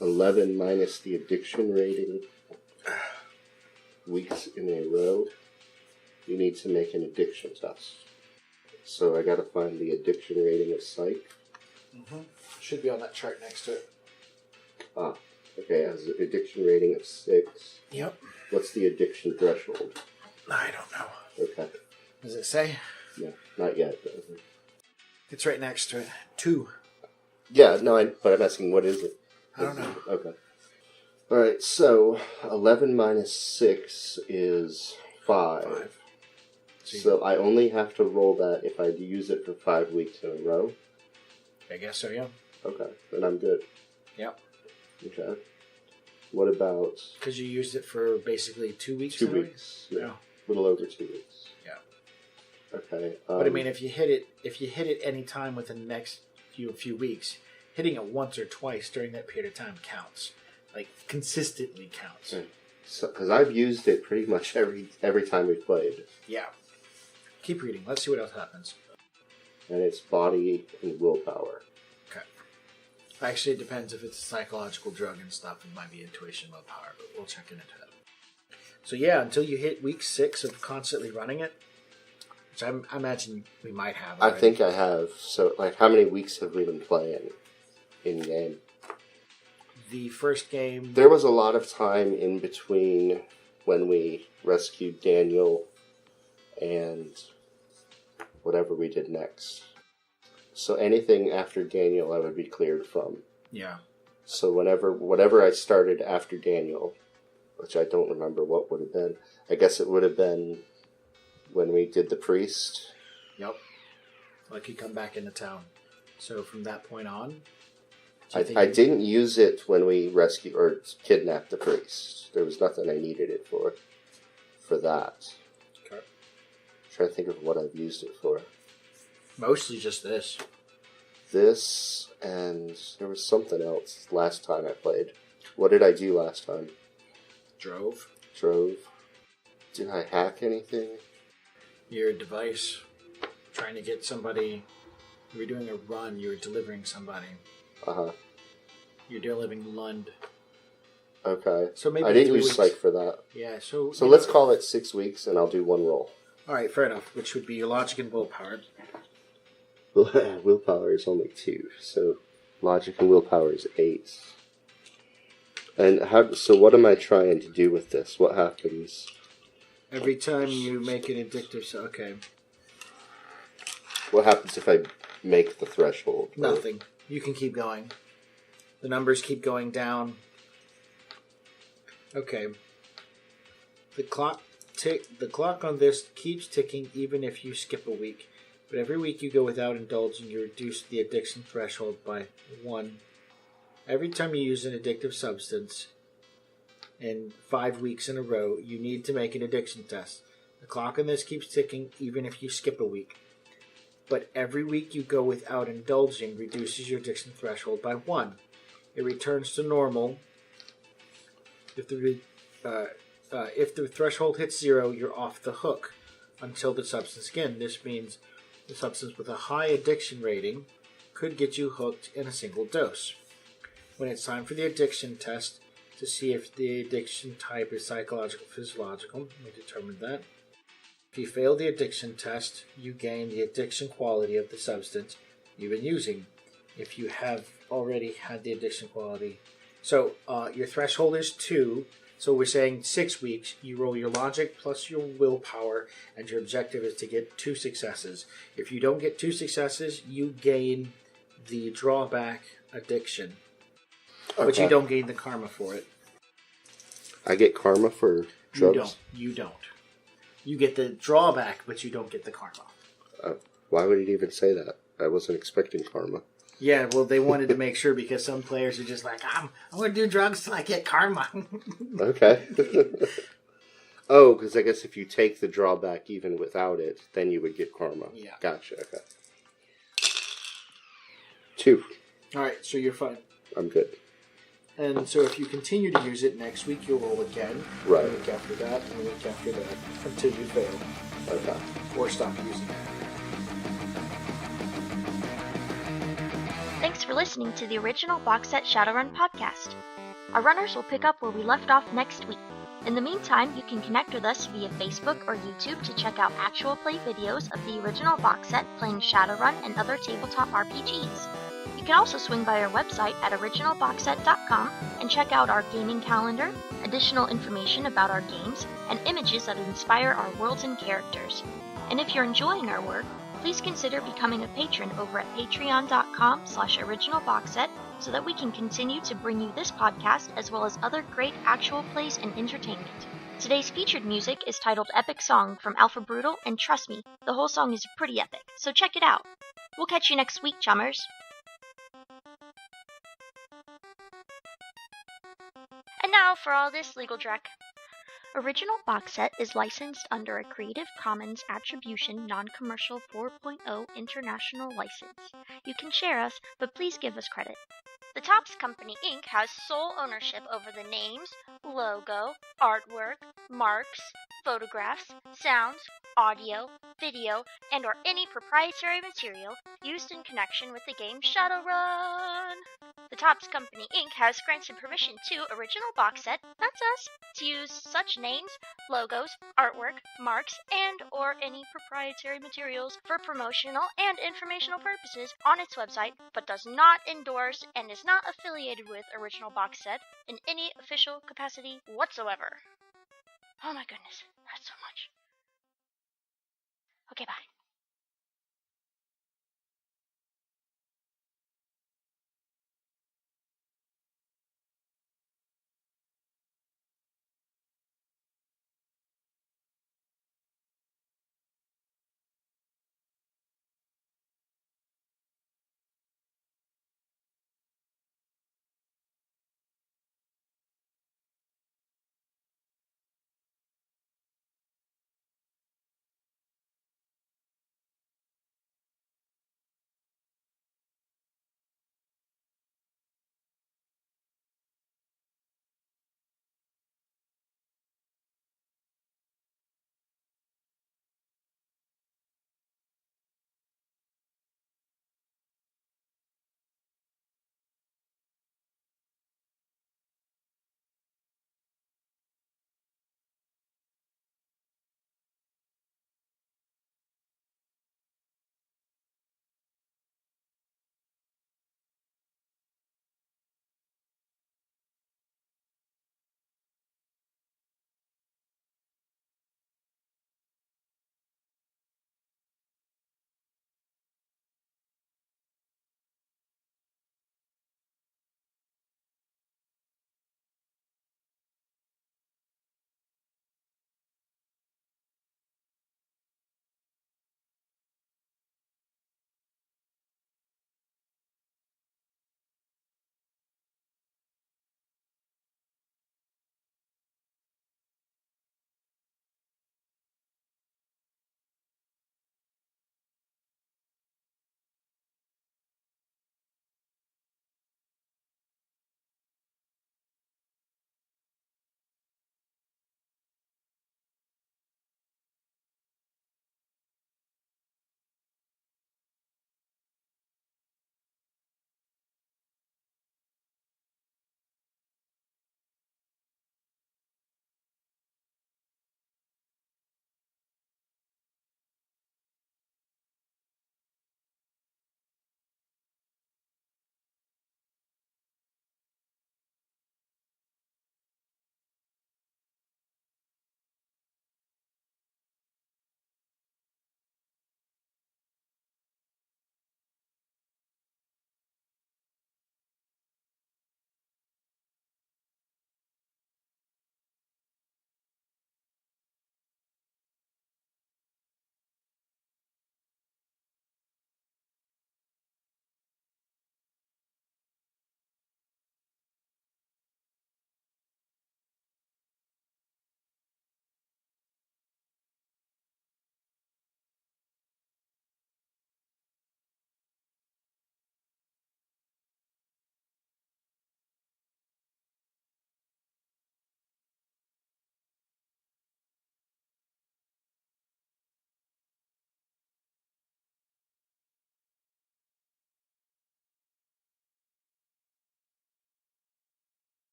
11 minus the addiction rating weeks in a row, you need to make an addiction test. So I gotta find the addiction rating of psych. Mm-hmm. Should be on that chart next to it. Ah, okay, it has an addiction rating of 6. Yep. What's the addiction threshold? I don't know. Okay. Does it say? No, not yet. It's right next to it. 2. Yeah, no, but I'm asking what is it? I don't know. Okay. Alright, so 11 minus 6 is 5. So I only have to roll that if I use it for 5 weeks in a row? I guess so, yeah. Okay, then I'm good. Yep. Okay. What about... Because you used it for basically 2 weeks? 2 weeks. Yeah. A little over 2 weeks. Yeah. Okay. But I mean, if you hit it any time within the next few weeks, hitting it once or twice during that period of time counts. Like, consistently counts. Okay. Because I've used it pretty much every time we've played. Yeah. Keep reading. Let's see what else happens. And it's body and willpower. Okay. Actually, it depends if it's a psychological drug and stuff. It might be intuition, willpower, but we'll check into that. So yeah, until you hit week 6 of constantly running it, which I imagine we might have already. I think I have. So, like, how many weeks have we been playing in-game? The first game... There was a lot of time in between when we rescued Daniel and whatever we did next. So anything after Daniel I would be cleared from. Yeah. So whatever I started after Daniel, which I don't remember what would have been, I guess it would have been when we did the priest. Yep. Like you come back into town. So from that point on... I didn't use it when we rescued or kidnapped the priest. There was nothing I needed it for that. Okay. I'm trying to think of what I've used it for. Mostly just this. This, and there was something else last time I played. What did I do last time? Drove. Did I hack anything? Your device. Trying to get somebody... You were doing a run. You were delivering somebody. Uh-huh. You're delivering Lund. Okay. So maybe I didn't 3 use weeks. psych for that. Yeah, so... So let's call it 6 weeks, and I'll do one roll. Alright, fair enough. Which would be your logic and willpower. Willpower is only 2, so logic and willpower is 8. And so what am I trying to do with this? What happens? Every time you make an addictive... So, okay. What happens if I make the threshold? Nothing. You can keep going. The numbers keep going down. Okay. The clock on this keeps ticking even if you skip a week. But every week you go without indulging, you reduce the addiction threshold by 1. Every time you use an addictive substance in 5 weeks in a row, you need to make an addiction test. The clock on this keeps ticking even if you skip a week. But every week you go without indulging reduces your addiction threshold by 1. It returns to normal. If the threshold hits 0, you're off the hook until the substance again. This means the substance with a high addiction rating could get you hooked in a single dose. When it's time for the addiction test to see if the addiction type is psychological or physiological, we determined that. If you fail the addiction test, you gain the addiction quality of the substance you've been using. If you have already had the addiction quality. So your threshold is 2. So we're saying 6 weeks. You roll your logic plus your willpower, and your objective is to get 2 successes. If you don't get 2 successes, you gain the drawback addiction. Okay. But you don't gain the karma for it. I get karma for... drugs? You don't. You get the drawback, but you don't get the karma. Why would it even say that? I wasn't expecting karma. Yeah, well, they wanted to make sure because some players are just like, I'm going to do drugs till I get karma. Okay. Oh, because I guess if you take the drawback even without it, then you would get karma. Yeah. Gotcha, okay. 2. All right, so you're fine. I'm good. And so if you continue to use it, next week you'll roll again. Right. The week after that, and the week after that, until you fail. Okay. Or stop using it. Thanks for listening to the original Box Set Shadowrun podcast. Our runners will pick up where we left off next week. In the meantime, you can connect with us via Facebook or YouTube to check out actual play videos of the original box set playing Shadowrun and other tabletop RPGs. You can also swing by our website at originalboxset.com and check out our gaming calendar, additional information about our games, and images that inspire our worlds and characters. And if you're enjoying our work, please consider becoming a patron over at patreon.com/originalboxset so that we can continue to bring you this podcast as well as other great actual plays and entertainment. Today's featured music is titled Epic Song from Alpha Brutal, and trust me, the whole song is pretty epic, so check it out. We'll catch you next week, chummers. And now for all this legal dreck. Original Box Set is licensed under a Creative Commons Attribution Non-Commercial 4.0 International License. You can share us, but please give us credit. The Topps Company Inc. has sole ownership over the names, logo, artwork, marks, photographs, sounds, audio, video, and or any proprietary material used in connection with the game Shadowrun. The Topps Company Inc. has granted permission to Original Box Set, that's us, to use such names, logos, artwork, marks, and or any proprietary materials for promotional and informational purposes on its website, but does not endorse and is not affiliated with Original Box Set in any official capacity whatsoever. Oh my goodness, that's so much. Okay, bye.